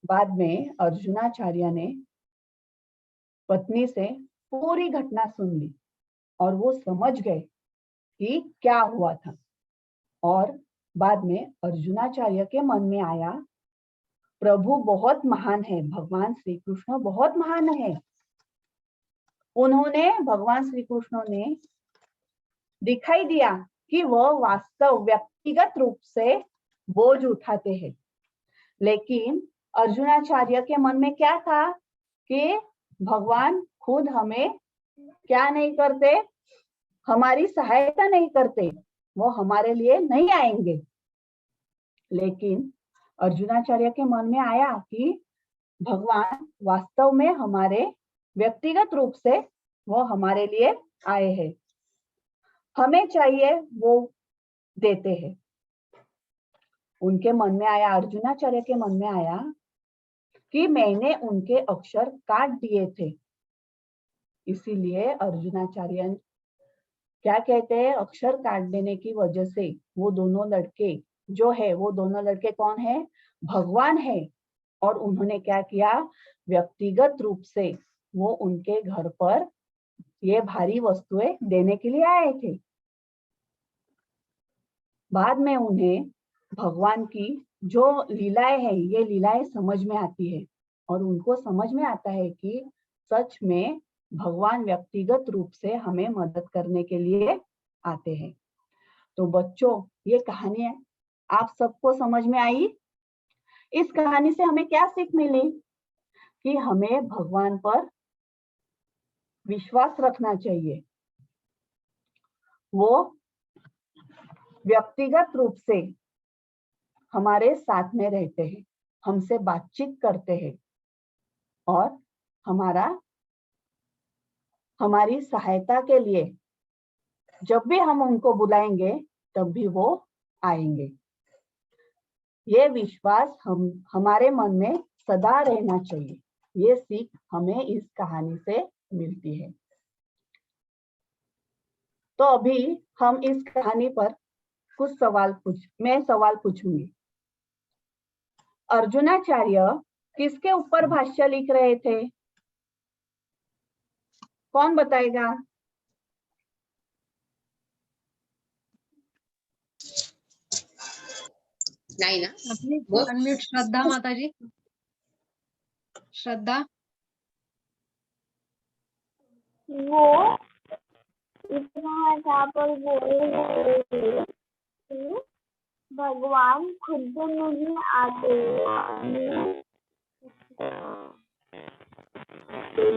बाद में अर्जुनाचार्य ने पत्नी से पूरी घटना सुन ली और वो समझ गए कि क्या हुआ था। और बाद में अर्जुनाचार्य के मन में आया, प्रभु बहुत महान है, भगवान श्री कृष्ण बहुत महान है। उन्होंने, भगवान श्री कृष्ण ने दिखाई दिया कि वह वास्तव व्यक्तिगत रूप से बोझ उठाते हैं। लेकिन अर्जुनाचार्य के मन में क्या था कि भगवान खुद हमें क्या नहीं करते? हमारी सहायता नहीं करते, वो हमारे लिए नहीं आएंगे। लेकिन अर्जुनाचार्य के मन में आया कि भगवान वास्तव में हमारे व्यक्तिगत रूप से वो हमारे लिए आए हैं। हमें चाहिए वो देते हैं। उनके मन में आया, अर्जुनाचार्य के मन में आया कि मैंने उनके अक्षर काट दिए थे, इसीलिए अर्जुनाचार्य क्या कहते हैं, अक्षर काट देने की वजह से वो दोनों लड़के जो है, वो दोनों लड़के कौन है, भगवान है। और उन्होंने क्या किया, व्यक्तिगत रूप से वो उनके घर पर ये भारी वस्तुएं देने के लिए आए थे। बाद में उन्हें भगवान की जो लीलाएं हैं, ये लीलाएं समझ में आती है और उनको समझ में आता है कि सच में भगवान व्यक्तिगत रूप से हमें मदद करने के लिए आते हैं। तो बच्चों, ये कहानी आप सबको समझ में आई? इस कहानी से हमें क्या सीख मिली कि हमें भगवान पर विश्वास रखना चाहिए। वो व्यक्तिगत रूप से हमारे साथ में रहते हैं, हमसे बातचीत करते हैं और हमारी सहायता के लिए जब भी हम उनको बुलाएंगे तब भी वो आएंगे। ये विश्वास हमारे मन में सदा रहना चाहिए। ये सीख हमें इस कहानी से मिलती है। तो अभी हम इस कहानी पर कुछ मैं सवाल पूछूंगी। अर्जुनाचार्य किसके ऊपर भाष्य लिख रहे थे? कौन बताएगा? नहीं ना, अनम्यूट श्रद्धा माता जी। श्रद्धा। वो इतना जहाँ पर बोल रहे थे कि भगवान खुद नहीं आते।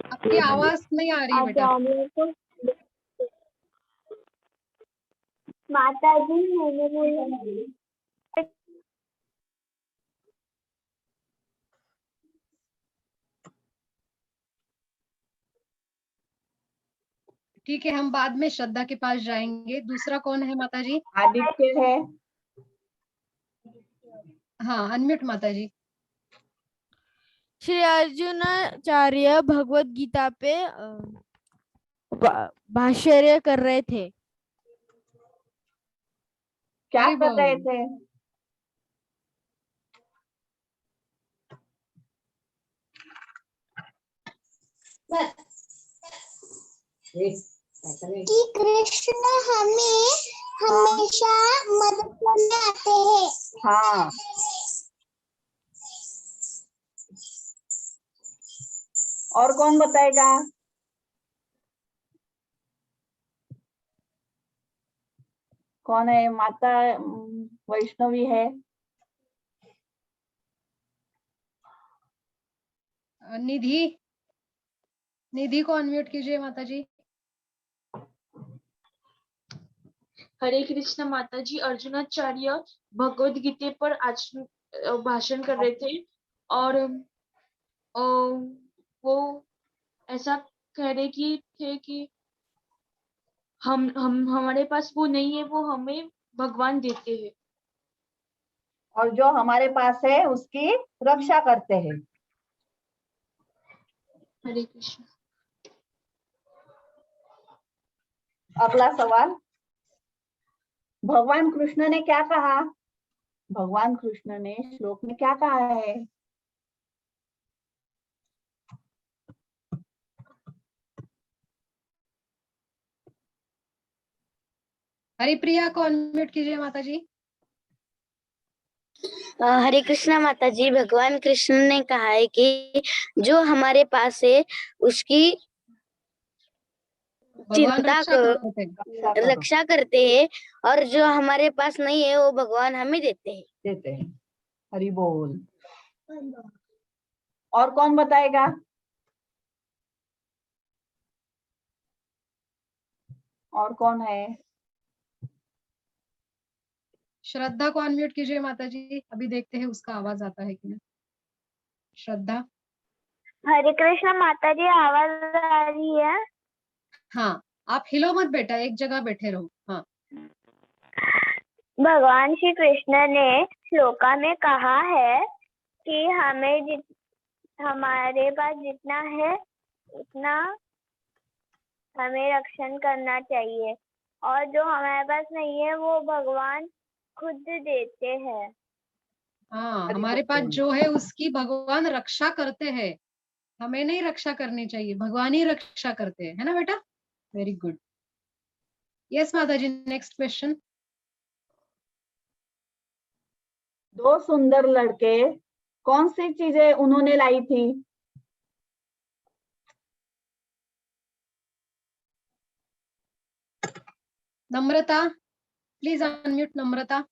आपकी आवाज नहीं आ रही बेटा। तो माता जी मैंने बोला ठीक है, हम बाद में श्रद्धा के पास जाएंगे। दूसरा कौन है माता जी? आदित्य है। हाँ, अनम्यूट माता जी। श्री अर्जुनाचार्य भगवत गीता पे भाष्य कर रहे थे। क्या कर रहे थे? कि कृष्ण हमें हमेशा मदद करने आते हैं। हाँ, और कौन बताएगा? कौन है? माता वैष्णवी है। निधि। निधि को अनम्यूट कीजिए माता जी। हरे कृष्ण माता जी। अर्जुनाचार्य भगवद गीता पर आज भाषण कर रहे थे और वो ऐसा कह रहे थे कि हम हमारे पास वो नहीं है, वो हमें भगवान देते हैं और जो हमारे पास है उसकी रक्षा करते हैं। हरे कृष्ण। अगला सवाल, भगवान कृष्ण ने क्या कहा? भगवान कृष्ण ने श्लोक में क्या कहा है? हरिप्रिया को अनम्यूट कीजिए माता जी। हरे कृष्णा माता जी। भगवान कृष्ण ने कहा है कि जो हमारे पास है उसकी भगवान चिंता रक्षा करते हैं और जो हमारे पास नहीं है वो भगवान हमें देते हैं। हरि बोल। और कौन बताएगा? और कौन है? श्रद्धा को अनम्यूट कीजिए माता जी। अभी देखते हैं उसका आवाज आता है कि नहीं। श्रद्धा। हरे कृष्ण माता जी, आवाज आ रही है? हाँ, आप हिलो मत बेटा, एक जगह बैठे रहो। हाँ, भगवान श्री कृष्ण ने श्लोका में कहा है कि हमें हमारे पास जितना है उतना हमें रक्षण करना चाहिए, और जो हमारे पास नहीं है वो भगवान खुद देते हैं। हाँ, हमारे पास जो है उसकी भगवान रक्षा करते हैं, हमें नहीं रक्षा करनी चाहिए, भगवान ही रक्षा करते हैं, है ना बेटा? Very good. यस माता जी, नेक्स्ट क्वेश्चन। दो सुंदर लड़के कौन सी चीजें उन्होंने लाई थी? नम्रता, प्लीज अनम्यूट नम्रता।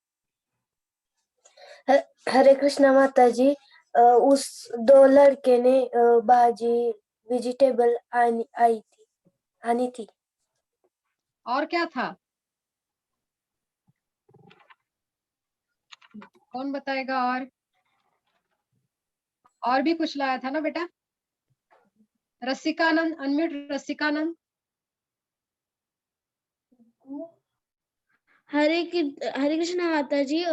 हरे कृष्णा माता जी। उस दो लड़के ने भाजी वेजिटेबल आनी थी। और क्या था? कौन बताएगा? और भी कुछ लाया था ना बेटा? रसिकानंद, अनम्यूट रसिकानंद। हरे कृष्णा माता जी।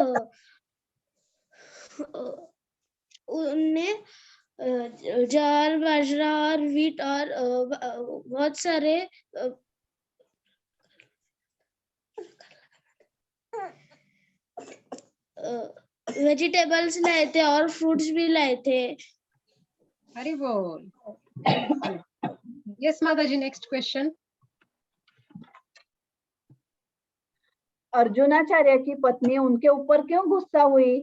उनने ज्वार, बाजरा और व्हीट और बहुत सारे वेजिटेबल्स लाए थे और फ्रूट्स भी लाए थे। हरि बोल। यस माता जी, नेक्स्ट क्वेश्चन। अर्जुनाचार्य की पत्नी उनके ऊपर क्यों गुस्सा हुई?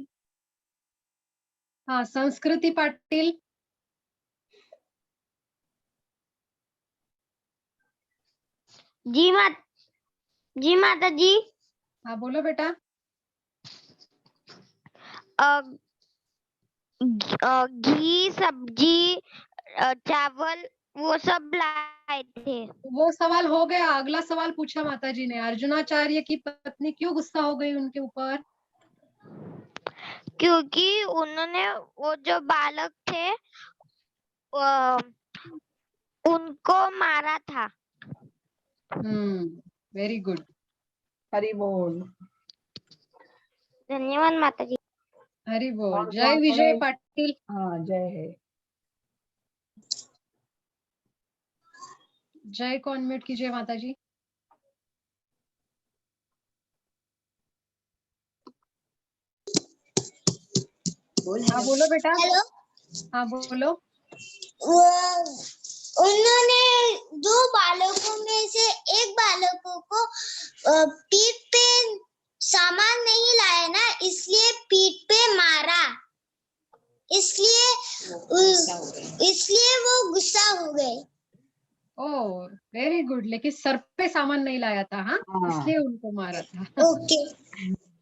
हाँ, संस्कृति पाटिल। जी माता जी। हाँ बोलो बेटा। घी, सब्जी, चावल वो सब लाए थे। वो सवाल हो गया, अगला सवाल पूछा माता जी ने, अर्जुनाचार्य की पत्नी क्यों गुस्सा हो गई उनके ऊपर? क्योंकि उन्होंने वो जो बालक थे उनको मारा था। Very good. हरि बोल। धन्यवाद माता जी। हरि बोल। और जय विजय पाटिल। हाँ, जय है। जय को अनम्यूट कीजिए माता जी। हाँ बोलो बेटा। हेलो। हाँ बोलो। उन्होंने दो बालकों में से एक बालकों को पीठ पे सामान नहीं लाया ना, इसलिए पीठ पे मारा, इसलिए वो गुस्सा हो गए। ओह वेरी गुड, लेकिन सर पे सामान नहीं लाया था। हाँ, इसलिए उनको मारा था। ओके।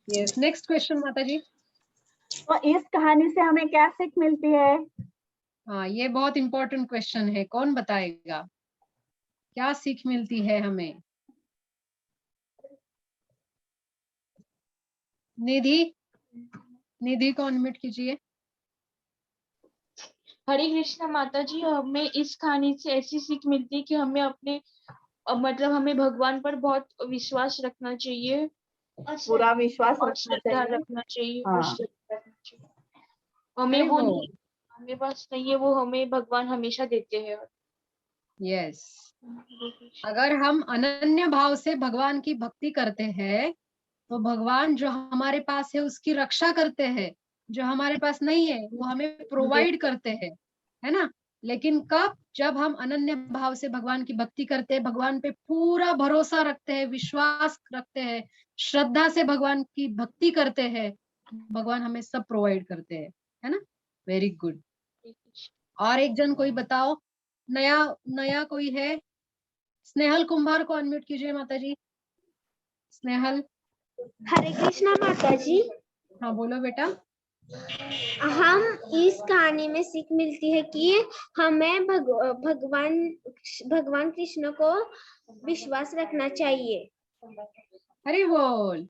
यस, नेक्स्ट क्वेश्चन माता जी। तो इस कहानी से हमें क्या सीख मिलती है? हाँ, ये बहुत इंपॉर्टेंट क्वेश्चन है, कौन बताएगा? क्या सीख मिलती है हमें? निधि को अनम्यूट कीजिए। हरे कृष्णा माता जी, हमें इस कहानी से ऐसी सीख मिलती है कि हमें अपने मतलब हमें भगवान पर बहुत विश्वास रखना चाहिए, पूरा विश्वास और रखना श्रद्धा चाहिए। रखना चाहिए। हाँ। और श्रद्धा रखना चाहिए। हमें वो नहीं, हमें पास नहीं है, वो हमें भगवान हमेशा देते हैं। यस, अगर हम अनन्य भाव से भगवान की भक्ति करते हैं तो भगवान जो हमारे पास है उसकी रक्षा करते हैं, जो हमारे पास नहीं है वो हमें प्रोवाइड करते हैं, है ना? लेकिन कब? जब हम अनन्य भाव से भगवान की भक्ति करते हैं, भगवान पे पूरा भरोसा रखते हैं, विश्वास रखते हैं, श्रद्धा से भगवान की भक्ति करते हैं, भगवान हमें सब प्रोवाइड करते हैं, है ना? Very good. और एक जन कोई बताओ, नया नया कोई है? स्नेहल कुंभार को अनम्यूट कीजिए माता जी। स्नेहल। हरे कृष्णा माता जी। हाँ बोलो बेटा। हम इस कहानी में सीख मिलती है कि हमें भगवान कृष्ण को विश्वास रखना चाहिए। हरि बोल।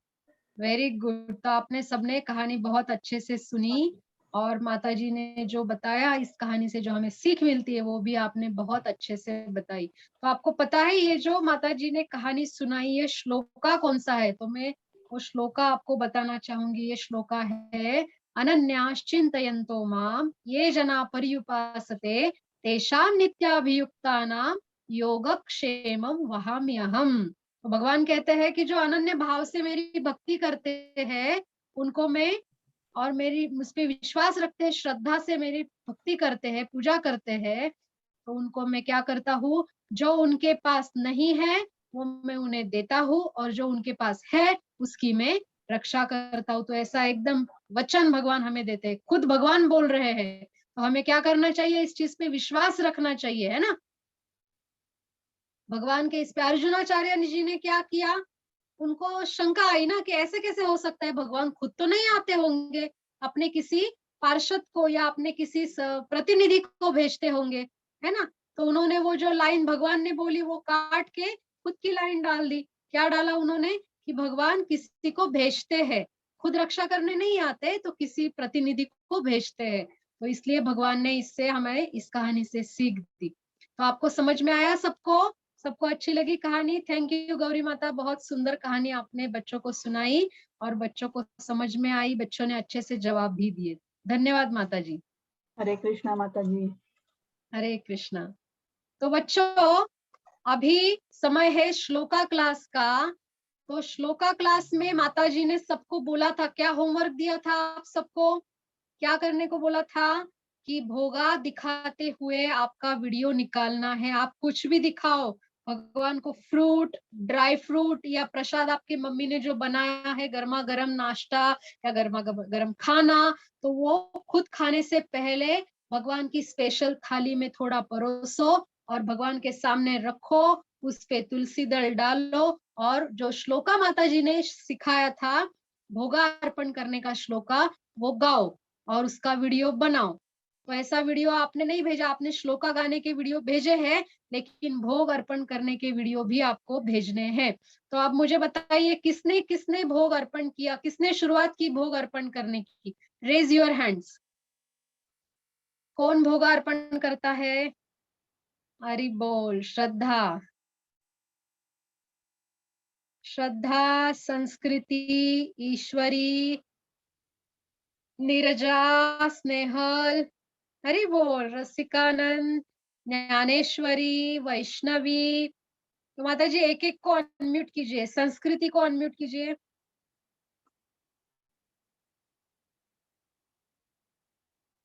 Very good. तो आपने सबने कहानी बहुत अच्छे से सुनी और माताजी ने जो बताया इस कहानी से जो हमें सीख मिलती है वो भी आपने बहुत अच्छे से बताई। तो आपको पता है ये जो माताजी ने कहानी सुनाई ये श्लोका कौन सा है? तो मैं वो श्लोका आपको बताना चाहूंगी। ये श्लोका है अनन्याश्चिन्तयन्तो माम ये जना पर्युपासते तेषां नित्याभियुक्तानां योगक्षेमं वहाम्यहम्। तो भगवान कहते हैं कि जो अनन्य भाव से मेरी भक्ति करते हैं उनको मैं, और मेरी मुझ पे विश्वास रखते हैं, श्रद्धा से मेरी भक्ति करते हैं, पूजा करते हैं, तो उनको मैं क्या करता हूँ, जो उनके पास नहीं है वो मैं उन्हें देता हूँ, और जो उनके पास है उसकी मैं रक्षा करता हूँ। तो ऐसा एकदम वचन भगवान हमें देते हैं, खुद भगवान बोल रहे हैं। तो हमें क्या करना चाहिए, इस चीज पे विश्वास रखना चाहिए, है ना। भगवान के इस पे अर्जुनाचार्य जी ने क्या किया, उनको शंका आई ना कि ऐसे कैसे हो सकता है, भगवान खुद तो नहीं आते होंगे, अपने किसी पार्षद को या अपने किसी प्रतिनिधि को भेजते होंगे, है ना। तो उन्होंने वो जो लाइन भगवान ने बोली वो काट के खुद की लाइन डाल दी। क्या डाला उन्होंने कि भगवान किसी को भेजते हैं, खुद रक्षा करने नहीं आते तो किसी प्रतिनिधि को भेजते हैं। तो इसलिए भगवान ने इससे हमें इस कहानी से सीख दी। तो आपको समझ में आया सबको? सबको अच्छी लगी कहानी? थैंक यू गौरी माता, बहुत सुंदर कहानी आपने बच्चों को सुनाई और बच्चों को समझ में आई, बच्चों ने अच्छे से जवाब भी दिए। धन्यवाद माता जी। हरे कृष्णा माता जी। हरे कृष्णा। तो बच्चों अभी समय है श्लोका क्लास का। तो श्लोका क्लास में माता जी ने सबको बोला था, क्या होमवर्क दिया था आप सबको, क्या करने को बोला था कि भोगा दिखाते हुए आपका वीडियो निकालना है। आप कुछ भी दिखाओ भगवान को, फ्रूट, ड्राई फ्रूट या प्रसाद आपकी मम्मी ने जो बनाया है, गर्मा गर्म नाश्ता या गर्मा गर्म खाना, तो वो खुद खाने से पहले भगवान की स्पेशल थाली में थोड़ा परोसो और भगवान के सामने रखो, उस पे तुलसी दल डालो, और जो श्लोका माता जी ने सिखाया था भोगा अर्पण करने का श्लोका, वो गाओ और उसका वीडियो बनाओ। तो ऐसा वीडियो आपने नहीं भेजा, आपने श्लोका गाने के वीडियो भेजे हैं, लेकिन भोग अर्पण करने के वीडियो भी आपको भेजने हैं। तो आप मुझे बताइए किसने किसने भोग अर्पण किया, किसने शुरुआत की भोग अर्पण करने की? Raise your hands. कौन भोग अर्पण करता है? हरि बोल। श्रद्धा, श्रद्धा, संस्कृति, ईश्वरी, नीरजा, स्नेहल, हरि बोल, रसिकानंद, ज्ञानेश्वरी, वैष्णवी। तो माता जी एक एक को अनम्यूट कीजिए। संस्कृति को अनम्यूट कीजिए।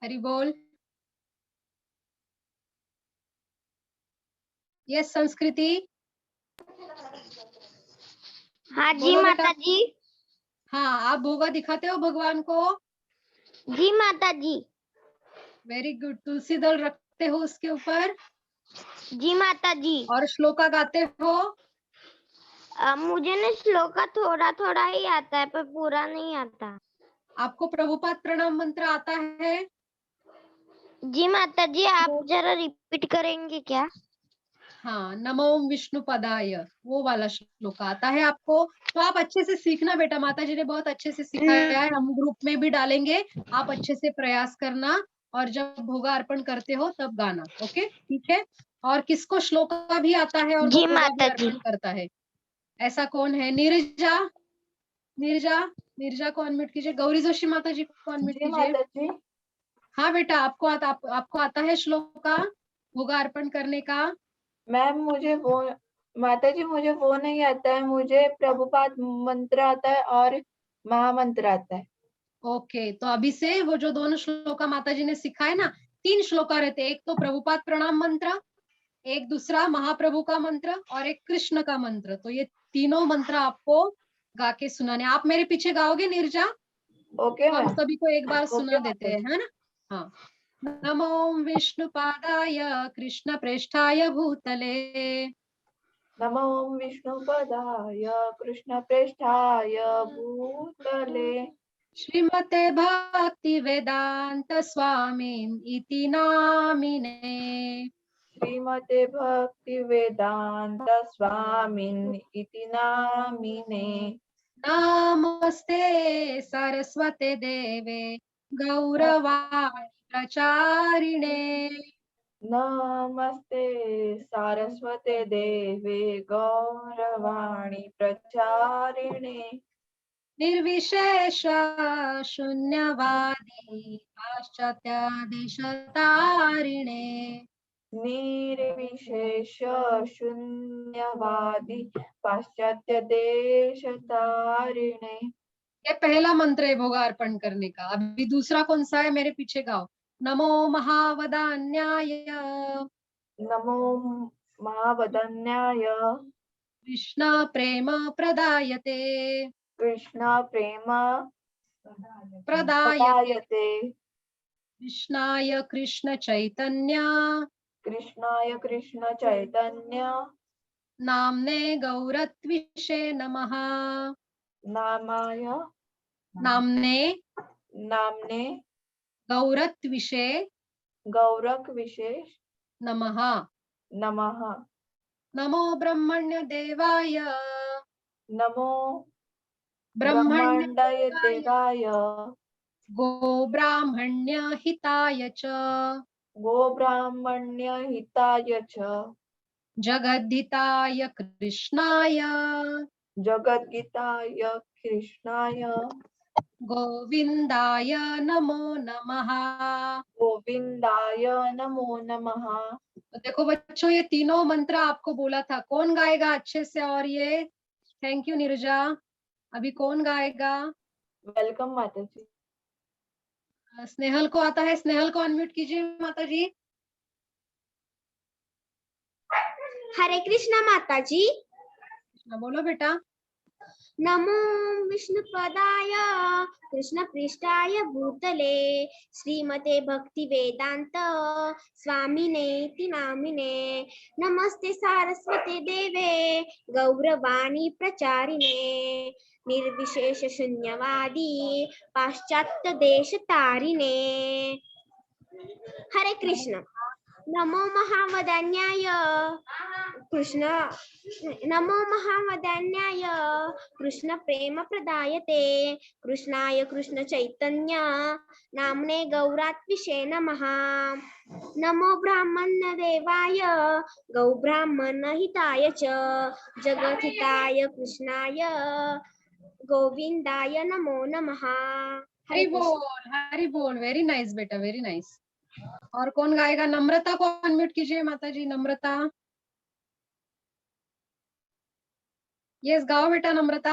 हरि बोल। यस संस्कृति। हाँ जी बोलो बेटा। माता जी। हाँ, आप भोगा दिखाते हो भगवान को? जी माता जी। Very good. तुलसी दल रखते हो उसके ऊपर? जी माता जी। और श्लोका गाते हो? मुझे ना श्लोका थोड़ा थोड़ा ही आता है पर पूरा नहीं आता। आपको प्रभुपाद प्रणाम मंत्र आता है? जी माता जी, आप जरा रिपीट करेंगे क्या? हाँ, नमो विष्णुपदाय, वो वाला श्लोक आता है आपको? तो आप अच्छे से सीखना बेटा, माता जी ने बहुत अच्छे से सिखाया है, हम ग्रुप में भी डालेंगे, आप अच्छे से प्रयास करना और जब भोगा अर्पण करते हो तब गाना। ओके, ठीक है। और किसको श्लोका भी आता है और वो जी भोगा भी माता जी। अर्पण करता है? ऐसा कौन है? नीरजा, नीरजा, नीरजा को अनम्यूट कीजिए। गौरी जोशी माता जी को अनम्यूट जी कीजिए। माता जी। हाँ बेटा, आपको आता है श्लोका भोगा अर्पण करने का? मैम मुझे वो, माता जी मुझे वो नहीं आता है, मुझे प्रभुपाद मंत्र आता है और महामंत्र आता है। ओके, तो अभी से वो जो दोनों श्लोका माता जी ने सिखाए ना, 3 श्लोका रहते हैं, एक तो प्रभुपाद प्रणाम मंत्र, एक दूसरा महाप्रभु का मंत्र और एक कृष्ण का मंत्र। तो ये तीनों मंत्र आपको गा के सुनाने। आप मेरे पीछे गाओगे नीरजा? ओके तो हम मैम। सभी को एक बार सुना ओके देते माता हैं, है ना। हाँ, नमो विष्णुपादाय कृष्ण प्रेष्ठाय भूतले नमो विष्णुपदाय कृष्णप्रेष्ठाय भूतले श्रीमते भक्ति वेदांत स्वामी इति नामिने श्रीमते भक्ति वेदांत स्वामिन् इति नामिने। नमस्ते सरस्वते देवे गौरवाणी प्रचारिणे नमस्ते सारस्वते देवे गौरवाणी प्रचारिणे निर्विशेष शून्यवादी पाश्चात्यादेशतारिणे निर्विशेष शून्यवादी पाश्चात्य देश तारिणे। ये पहला मंत्र है भोगार्पण करने का। अभी दूसरा कौन सा है, मेरे पीछे गाओ। नमो महावदान्याय नमो महावदन्याय कृष्ण प्रेम प्रदायते कृष्ण प्रेम प्रदायते प्रदायते कृष्णाय कृष्ण चैतन्य कृष्णाय कृष्ण चैतन्य नाम्ने गौरत्विषे नमः। नामाय नाम्ने नामने गौरत्विषे गौरक विशेष नमः। नमः। नमो ब्रह्मण्य देवाय नमो ब्रह्मण्य ब्रह्मांडाय देवाय गो ब्राह्मण्य हिताय च गो ब्राह्मण्य हिताय च जगद्धिताय कृष्णाय जगद्गीताय कृष्णाय गोविंदाय नमो नमः। गोविंदाय नमो नमः। तो देखो बच्चों, ये तीनों मंत्र आपको बोला था, कौन गाएगा अच्छे से? और ये थैंक यू नीरजा। अभी कौन गाएगा? वेलकम माता जी। स्नेहल को आता है, स्नेहल को अनम्यूट कीजिए माता जी। हरे कृष्णा माता जी। बोलो बेटा। नमो विष्णुपदाय कृष्ण पृष्ठाय भूतले श्रीमते भक्ति वेदांत स्वामिनेति नामिने नमस्ते सारस्वते देवे गौरवाणी प्रचारिणे निर्विशेष शून्यवादी पाश्चात्य देश तारिणे। हरे कृष्ण। नमो महावदान्याय कृष्ण नमो महावदान्याय कृष्ण प्रेम प्रदायते कृष्णाय कृष्ण चैतन्य नाम्ने गौरात्विषे नमः। नमो ब्राह्मण देवाय गौ ब्राह्मण हिताय च जगद्हिताय कृष्णाय गोविंदाय नमो नमः। हरि बोल, हरि बोल। वेरी नाइस बेटा, वेरी नाइस। और कौन गाएगा? नम्रता को अनम्यूट कीजिए माता जी। नम्रता, यस गाओ बेटा नम्रता।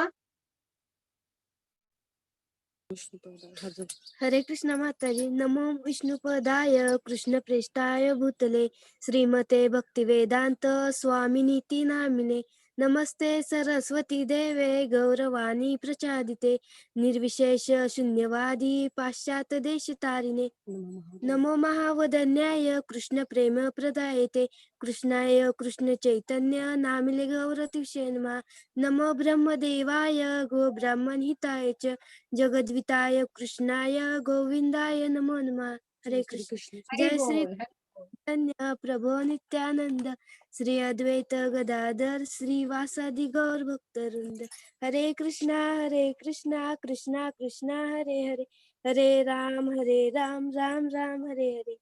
हरे कृष्ण माता जी। नमो विष्णुपदाय कृष्ण प्रेष्ठाय भूतले श्रीमते भक्ति वेदांत स्वामिनीति नामिने नमस्ते सरस्वती देवे गौरवाणी प्रचादिते निर्विशेष शून्यवादी पाश्चात्य देश तारिणे नमो महावदन्याय कृष्ण प्रेम प्रदायते कृष्णाय कृष्ण चैतन्य नामिले गौरतिषे नमः। नमो ब्रह्मदेवाय गो ब्राह्मण हिताय च जगद्विताय कृष्णाय गोविंदाय नमो नमः। हरे कृष्ण। जय श्री चैतन्य प्रभु नित्यानंद श्री अद्वैत गदाधर श्रीवासादि गौर भक्तवृंद। हरे कृष्णा कृष्णा कृष्णा हरे हरे हरे राम राम राम हरे हरे।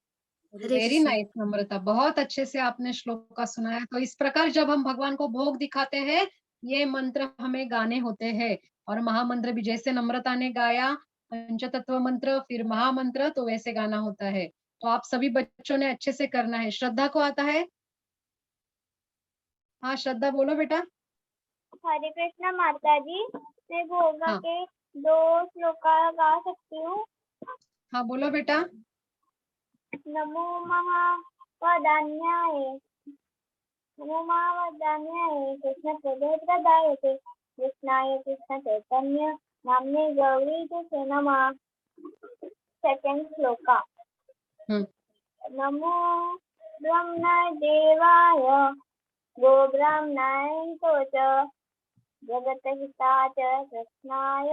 वेरी नाइस नम्रता, बहुत अच्छे से आपने श्लोक का सुनाया। तो इस प्रकार जब हम भगवान को भोग दिखाते हैं, ये मंत्र हमें गाने होते हैं। और महामंत्र भी जैसे नम्रता ने गाया, पंचतत्व मंत्र फिर महामंत्र, तो वैसे गाना होता है। तो आप सभी बच्चों ने अच्छे से करना है। श्रद्धा को आता है? हाँ श्रद्धा बोलो बेटा। हरे कृष्णा माता जी। मैं भोगा हाँ। के 2 श्लोका गा सकती हूँ। हाँ बोलो बेटा। नमो महावदान्याय कृष्ण प्रदायते कृष्णाय कृष्ण चैतन्य नाम्ने गौरीते नमः। सेकंड श्लोका। नमो ब्रह्मदेवाय गो ब्राह्मणाय च जगद्हिताय कृष्णाय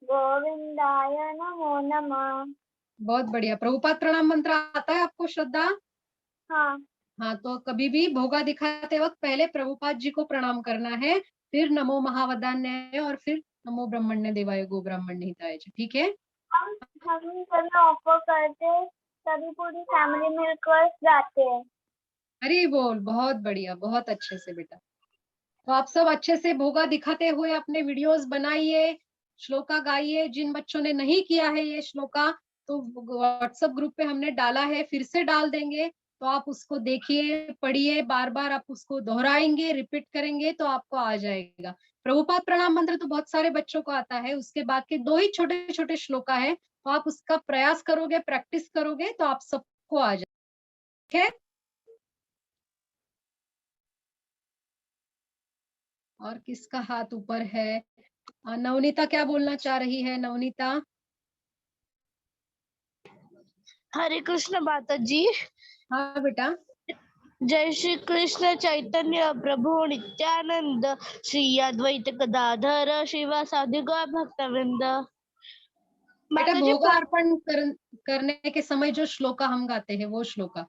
गोविंदाय नमो नमः। बहुत बढ़िया। प्रभुपाद प्रणाम मंत्र आता है आपको श्रद्धा? हाँ। हाँ, तो कभी भी भोगा दिखाते वक्त पहले प्रभुपाद जी को प्रणाम करना है, फिर नमो महावदान्याय और फिर नमो ब्रह्मण्य देवाय गो ब्राह्मण्य हिताय। ठीक है? हम घर में ऑफर करते हैं, तभी पूरी फैमिली मिलकर जाते हैं। हरी बोल, बहुत बढ़िया, बहुत अच्छे से बेटा। तो आप सब अच्छे से भोगा दिखाते हुए अपने वीडियोस बनाइए, श्लोका गाइए। जिन बच्चों ने नहीं किया है ये श्लोका, तो व्हाट्सएप ग्रुप पे हमने डाला है, फिर से डाल देंगे, तो आप उसको देखिए, पढ़िए, बार बार आप उसको दोहराएंगे, रिपीट करेंगे तो आपको आ जाएगा। प्रभुपाद प्रणाम मंत्र तो बहुत सारे बच्चों को आता है, उसके बाद के 2 ही छोटे छोटे श्लोका है, तो आप उसका प्रयास करोगे, प्रैक्टिस करोगे तो आप सबको आ जाएगा। ठीक है। और किसका हाथ ऊपर है? नवनीता क्या बोलना चाह रही है? नवनीता। हरे कृष्ण माता जी। हाँ बेटा। जय श्री कृष्ण चैतन्य प्रभु नित्यानंद, श्री अद्वैत गदाधर शिवासादि गौर भक्तवृंद। बेटा माता जी भोगार्पण करने के समय जो श्लोका हम गाते हैं वो श्लोका।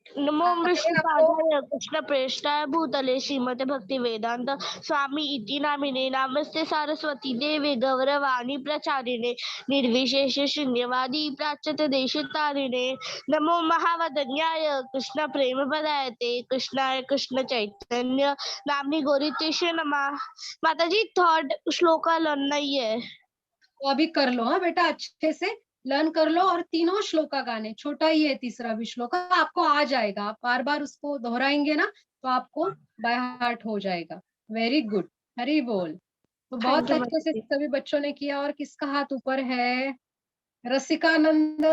नमो आपको विष्णुपादाय कृष्ण प्रेष्ठाय भूतले श्रीमते भक्ति वेदांत स्वामी इति नामिने नमस्ते सरस्वती देवे गौरवाणी प्रचारिणे निर्विशेष शून्यवादी प्राच्यत देशतारिणे नमो महावदन्याय कृष्ण प्रेम पदायते कृष्णाय कृष्ण चैतन्य नामनी गौरीतेश नमः। माता जी थर्ड श्लोका लर्न नहीं है, तो अभी कर लो। हाँ बेटा, अच्छे से लर्न कर लो, और तीनों श्लोका गाने, छोटा ही है तीसरा भी श्लोका, आपको आ जाएगा। आप बार बार उसको दोहराएंगे ना तो आपको बाय हार्ट हो जाएगा। वेरी गुड, हरी बोल। तो बहुत अच्छे से सभी बच्चों ने किया। और किसका हाथ ऊपर है? रसिकानंद,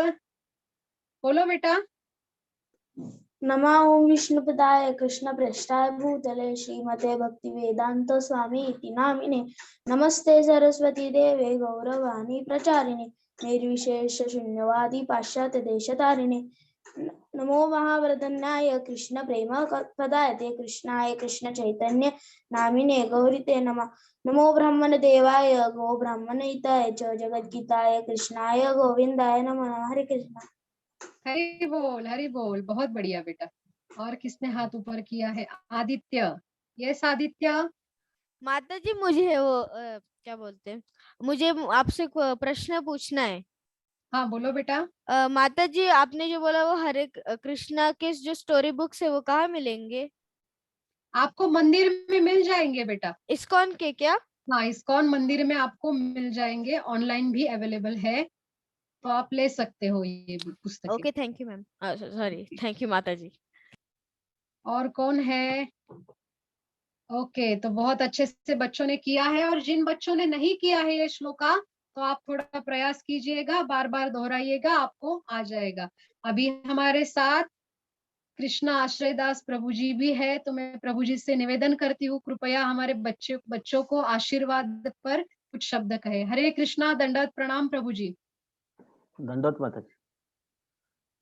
बोलो बेटा। नमः ओम विष्णुपदाय कृष्ण प्रेष्ठाय भूतले श्रीमते भक्ति वेदांत स्वामी इति नामिने नमस्ते सरस्वती देवे गौरवाणी प्रचारिणे निर्विशेष शून्यवादी पाश्चात्य देशतारिणे नमो महावरदन्याय कृष्ण प्रेम पदायते कृष्णाय कृष्ण चैतन्य नामिने गौरीते नमः। नमो ब्रह्मण देवाय गो ब्राह्मण हिताय च जगद्गीताय कृष्णाय गोविंदाय नमः। हरे कृष्ण। हरी बोल, हरी बोल, बहुत बढ़िया बेटा। और किसने हाथ ऊपर किया है? आदित्य। यस आदित्य। माता जी मुझे वो क्या बोलते हैं, मुझे आपसे प्रश्न पूछना है। हाँ बोलो बेटा। माता जी आपने जो बोला वो हरे कृष्णा के जो स्टोरी बुक्स है वो कहाँ मिलेंगे? आपको मंदिर में मिल जाएंगे बेटा। इस्कॉन के क्या? हाँ, इस्कॉन मंदिर में आपको मिल जाएंगे, ऑनलाइन भी अवेलेबल है, तो आप ले सकते हो ये पुस्तकें। Okay, thank you ma'am, sorry, thank you माता जी। और कौन है? ओके, तो बहुत अच्छे से बच्चों ने किया है। और जिन बच्चों ने नहीं किया है ये श्लोका, तो आप थोड़ा प्रयास कीजिएगा, बार बार दोहराइएगा, आपको आ जाएगा। अभी हमारे साथ कृष्णा आश्रय दास प्रभु जी भी है, तो मैं प्रभु जी से निवेदन करती हूँ, कृपया हमारे बच्चों को आशीर्वाद पर कुछ शब्द कहे। हरे कृष्णा, दंडवत प्रणाम प्रभु जी। दंडवत माता जी।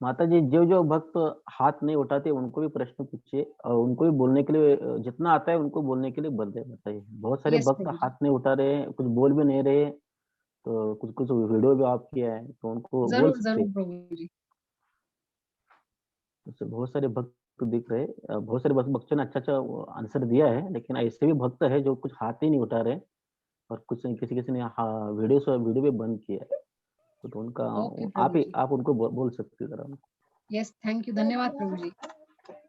माता जी, जो जो भक्त हाथ नहीं उठाते उनको भी प्रश्न पूछिए, और उनको भी बोलने के लिए जितना आता है उनको बोलने के लिए बताइए। बहुत सारे भक्त हाथ नहीं उठा रहे हैं, कुछ बोल भी नहीं रहे, तो कुछ कुछ वीडियो भी आप किया है तो उनको बोल सकते जरूर प्रभु जी। बहुत सारे भक्त दिख रहे, बहुत सारे बच्चों ने अच्छा आंसर दिया है, लेकिन ऐसे भी भक्त है जो कुछ हाथ ही नहीं उठा रहे, और कुछ किसी किसी ने वीडियो भी बंद किया है, तो उनका आप उनको बोल सकते हैं। यस, थैंक यू, धन्यवाद प्रभु जी।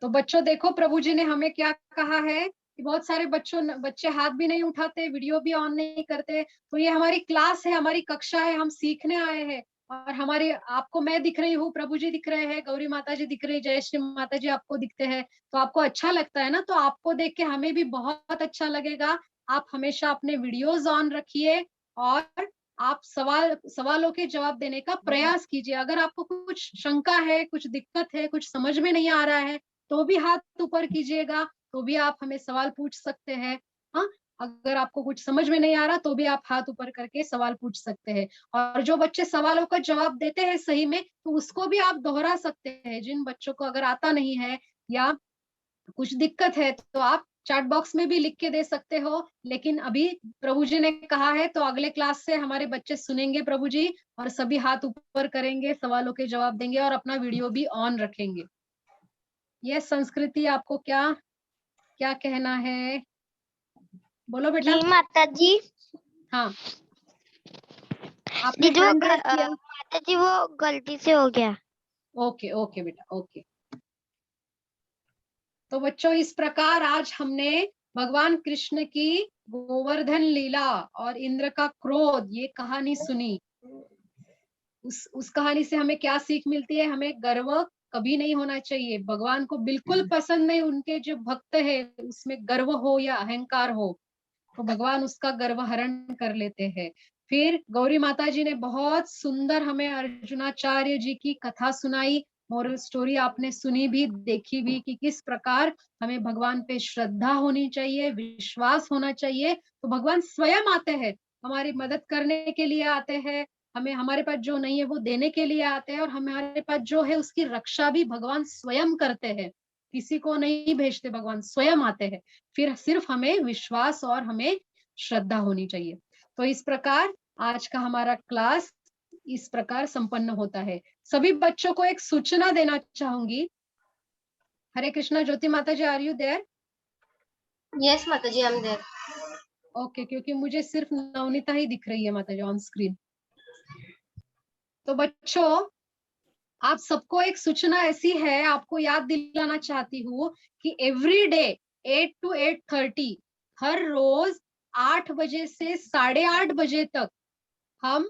तो बच्चों देखो, प्रभु जी ने हमें क्या कहा है कि बहुत सारे बच्चे हाथ भी नहीं उठाते, वीडियो भी ऑन नहीं करते, तो ये हमारी क्लास है, हमारी कक्षा है, हम सीखने आए हैं। और हमारे, आपको मैं दिख रही हूँ, प्रभु जी दिख रहे हैं, गौरी माता जी दिख रही है, जय श्री माता जी आपको दिखते हैं, तो आपको अच्छा लगता है ना, तो आपको देख के हमें भी बहुत अच्छा लगेगा। आप हमेशा अपने वीडियोज ऑन रखिए, और आप सवालों के जवाब देने का प्रयास कीजिए। अगर आपको कुछ शंका है, कुछ दिक्कत है, कुछ समझ में नहीं आ रहा है, तो भी हाथ ऊपर कीजिएगा, तो भी आप हमें सवाल पूछ सकते हैं। हाँ, अगर आपको कुछ समझ में नहीं आ रहा तो भी आप हाथ ऊपर करके सवाल पूछ सकते हैं। और जो बच्चे सवालों का जवाब देते हैं सही में, तो उसको भी आप दोहरा सकते हैं। जिन बच्चों को अगर आता नहीं है या कुछ दिक्कत है, तो आप चैट बॉक्स में भी लिख के दे सकते हो। लेकिन अभी प्रभु जी ने कहा है, तो अगले क्लास से हमारे बच्चे सुनेंगे प्रभु जी, और सभी हाथ ऊपर करेंगे, सवालों के जवाब देंगे, और अपना वीडियो भी ऑन रखेंगे। ये संस्कृति, आपको क्या क्या कहना है? बोलो बेटा। जी माता जी। हाँ आपने दीदी वो हैंड रेज किया? माता जी वो गलती से हो गया। ओके ओके बेटा, ओके। तो बच्चों, इस प्रकार आज हमने भगवान कृष्ण की गोवर्धन लीला और इंद्र का क्रोध ये कहानी सुनी। उस कहानी से हमें क्या सीख मिलती है? हमें गर्व कभी नहीं होना चाहिए। भगवान को बिल्कुल पसंद नहीं उनके जो भक्त है उसमें गर्व हो या अहंकार हो, तो भगवान उसका गर्व हरण कर लेते हैं। फिर गौरी माता जी ने बहुत सुंदर हमें अर्जुनाचार्य जी की कथा सुनाई। मोरल स्टोरी आपने सुनी भी, देखी भी कि किस प्रकार हमें भगवान पे श्रद्धा होनी चाहिए, विश्वास होना चाहिए। तो भगवान स्वयं आते हैं, हमारी मदद करने के लिए आते हैं, हमें हमारे पास जो नहीं है वो देने के लिए आते हैं, और हमारे पास जो है उसकी रक्षा भी भगवान स्वयं करते हैं। किसी को नहीं भेजते, भगवान स्वयं आते हैं। फिर सिर्फ हमें विश्वास और हमें श्रद्धा होनी चाहिए। तो इस प्रकार आज का हमारा क्लास इस प्रकार संपन्न होता है। सभी बच्चों को एक सूचना देना चाहूंगी। हरे कृष्णा, ज्योति माता जी, आर यू देयर? यस माता जी, आई एम देयर। ओके, क्योंकि मुझे सिर्फ नवनीता ही दिख रही है माता जी ऑन स्क्रीन। तो बच्चों, आप सबको एक सूचना ऐसी है, आपको याद दिलाना चाहती हूँ कि एवरी डे 8 to 8:30 हर रोज 8 बजे से 8:30 बजे तक हम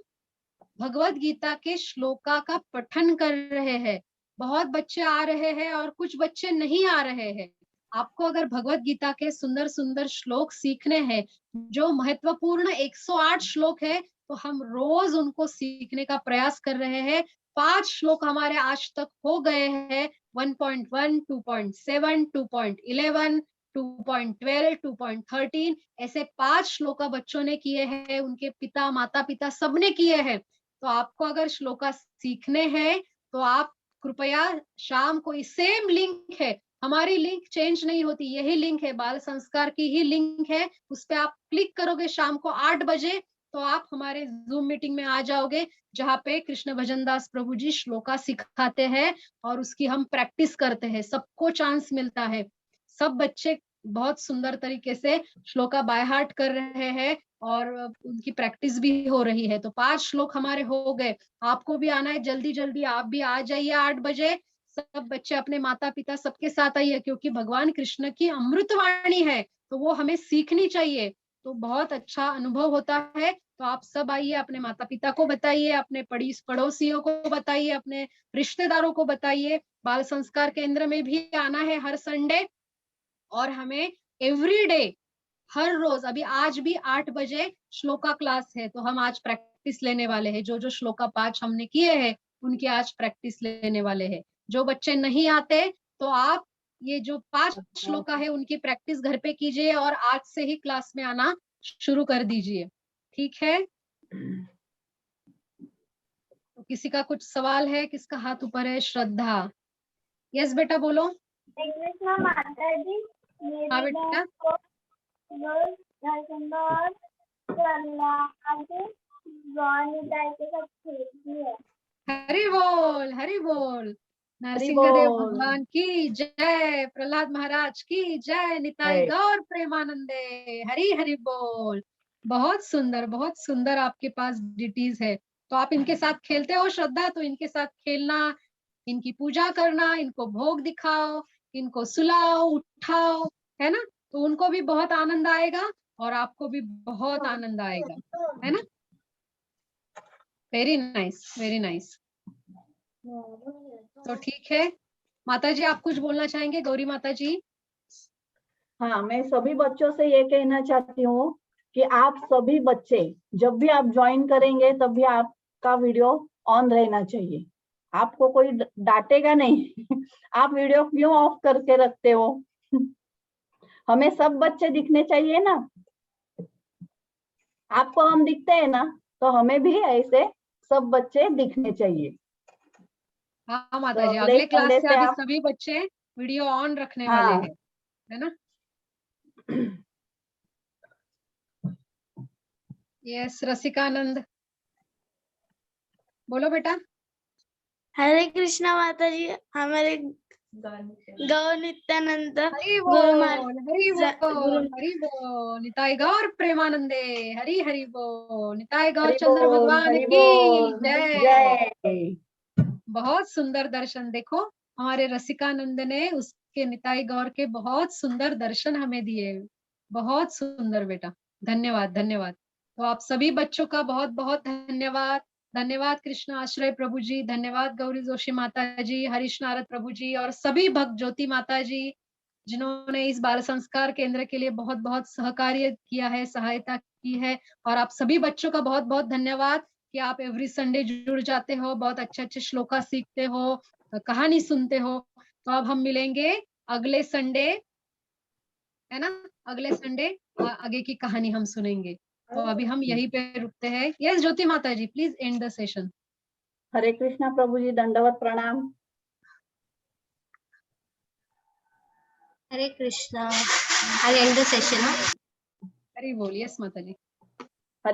भगवत गीता के श्लोका का पठन कर रहे हैं। बहुत बच्चे आ रहे हैं और कुछ बच्चे नहीं आ रहे हैं। आपको अगर भगवत गीता के सुंदर सुंदर श्लोक सीखने हैं, जो महत्वपूर्ण 108 श्लोक है, तो हम रोज उनको सीखने का प्रयास कर रहे हैं। 5 श्लोक हमारे आज तक हो गए हैं, 1.1, 2.7, 2.11, 2.12, 2.13, ऐसे 5 श्लोका बच्चों ने किए हैं, उनके पिता माता पिता सबने किए हैं। तो आपको अगर श्लोका सीखने हैं तो आप कृपया शाम को, सेम लिंक है, हमारी लिंक चेंज नहीं होती, यही लिंक है, बाल संस्कार की ही लिंक है, उस पर आप क्लिक करोगे शाम को 8 बजे तो आप हमारे जूम मीटिंग में आ जाओगे, जहाँ पे कृष्ण भजन दास प्रभु जी श्लोका सिखाते हैं और उसकी हम प्रैक्टिस करते हैं। सबको चांस मिलता है, सब बच्चे बहुत सुंदर तरीके से श्लोका बाय हार्ट कर रहे हैं और उनकी प्रैक्टिस भी हो रही है। तो 5 श्लोक हमारे हो गए। आपको भी आना है, जल्दी जल्दी आप भी आ जाइए 8 बजे। सब बच्चे अपने माता पिता सबके साथ आइए, क्योंकि भगवान कृष्ण की अमृतवाणी है तो वो हमें सीखनी चाहिए। तो बहुत अच्छा अनुभव होता है। तो आप सब आइए, अपने माता पिता को बताइए, अपने पड़ोसियों को बताइए, अपने रिश्तेदारों को बताइए। बाल संस्कार केंद्र में भी आना है हर संडे, और हमें एवरी डे हर रोज, अभी आज भी 8 बजे श्लोका क्लास है, तो हम आज प्रैक्टिस लेने वाले हैं। जो जो श्लोका 5 हमने किए हैं उनकी आज प्रैक्टिस लेने वाले हैं। जो बच्चे नहीं आते तो आप ये जो 5 श्लोका है उनकी प्रैक्टिस घर पे कीजिए और आज से ही क्लास में आना शुरू कर दीजिए, ठीक है? तो किसी का कुछ सवाल है? किसका हाथ ऊपर है? श्रद्धा, यस बेटा बोलो। माता जी, हाँ बेटा। रोज नरसिंह के साथ खेलती है। हरि बोल, हरि बोल। हरि नरसिंहदेव बोल। भगवान की जय, प्रहलाद महाराज की जय, निताई जय। गौर प्रेमानंदे, हरि हरि बोल। बहुत सुंदर आपके पास डिटीज है। तो आप इनके साथ खेलते हो श्रद्धा, तो इनके साथ खेलना, इनकी पूजा करना, इनको भोग दिखाओ, इनको सुलाओ उठाओ, है ना? तो उनको भी बहुत आनंद आएगा और आपको भी बहुत आनंद आएगा, है ना? Very nice, very nice. तो ठीक है माता जी, आप कुछ बोलना चाहेंगे? गौरी माता जी। हाँ, मैं सभी बच्चों से ये कहना चाहती हूँ कि आप सभी बच्चे जब भी आप ज्वाइन करेंगे तब भी आपका वीडियो ऑन रहना चाहिए। आपको कोई डांटेगा नहीं आप वीडियो क्यों ऑफ करके रखते हो? हमें सब बच्चे दिखने चाहिए ना। आपको हम दिखते हैं ना, तो हमें भी ऐसे सब बच्चे दिखने चाहिए। हाँ माता तो जी, अगले अगले क्लास संडे से से अभी आप, सभी बच्चे वीडियो ऑन रखने हाँ, वाले हैं, है ना? यस, रसिकानंद बोलो बेटा। हरे कृष्णा माता जी, हमारे गौ नित्यानंद हरि गुरु बोल, हरि ज- बोल, गुरु- हरि बोल। निताई गौर प्रेमानंदे, हरि हरि बोल। निताई गौर हरि चंद्र बोल, भगवान हरि की बोल, जय। जय। बहुत सुंदर दर्शन, देखो हमारे रसिकानंद ने उसके निताई गौर के बहुत सुंदर दर्शन हमें दिए। बहुत सुंदर बेटा, धन्यवाद धन्यवाद। तो आप सभी बच्चों का बहुत बहुत धन्यवाद। धन्यवाद कृष्ण आश्रय प्रभु जी, धन्यवाद गौरी जोशी माता जी, हरीश नारद प्रभु जी और सभी भक्त ज्योति माता जी जिन्होंने इस बाल संस्कार केंद्र के लिए बहुत बहुत सहकार्य किया है, सहायता की है। और आप सभी बच्चों का बहुत बहुत धन्यवाद कि आप एवरी संडे जुड़ जाते हो, बहुत अच्छे अच्छे श्लोका सीखते हो, कहानी सुनते हो। तो अब हम मिलेंगे अगले संडे, है ना, अगले संडे आगे की कहानी हम सुनेंगे। तो अभी हम यहीं पे रुकते हैं। यस ज्योति माता जी, प्लीज एंड द सेशन। हरे कृष्णा प्रभु जी, दंडवत प्रणाम। हरे कृष्णा। आई एंड द सेशन। हरि बोल। यस माता जी।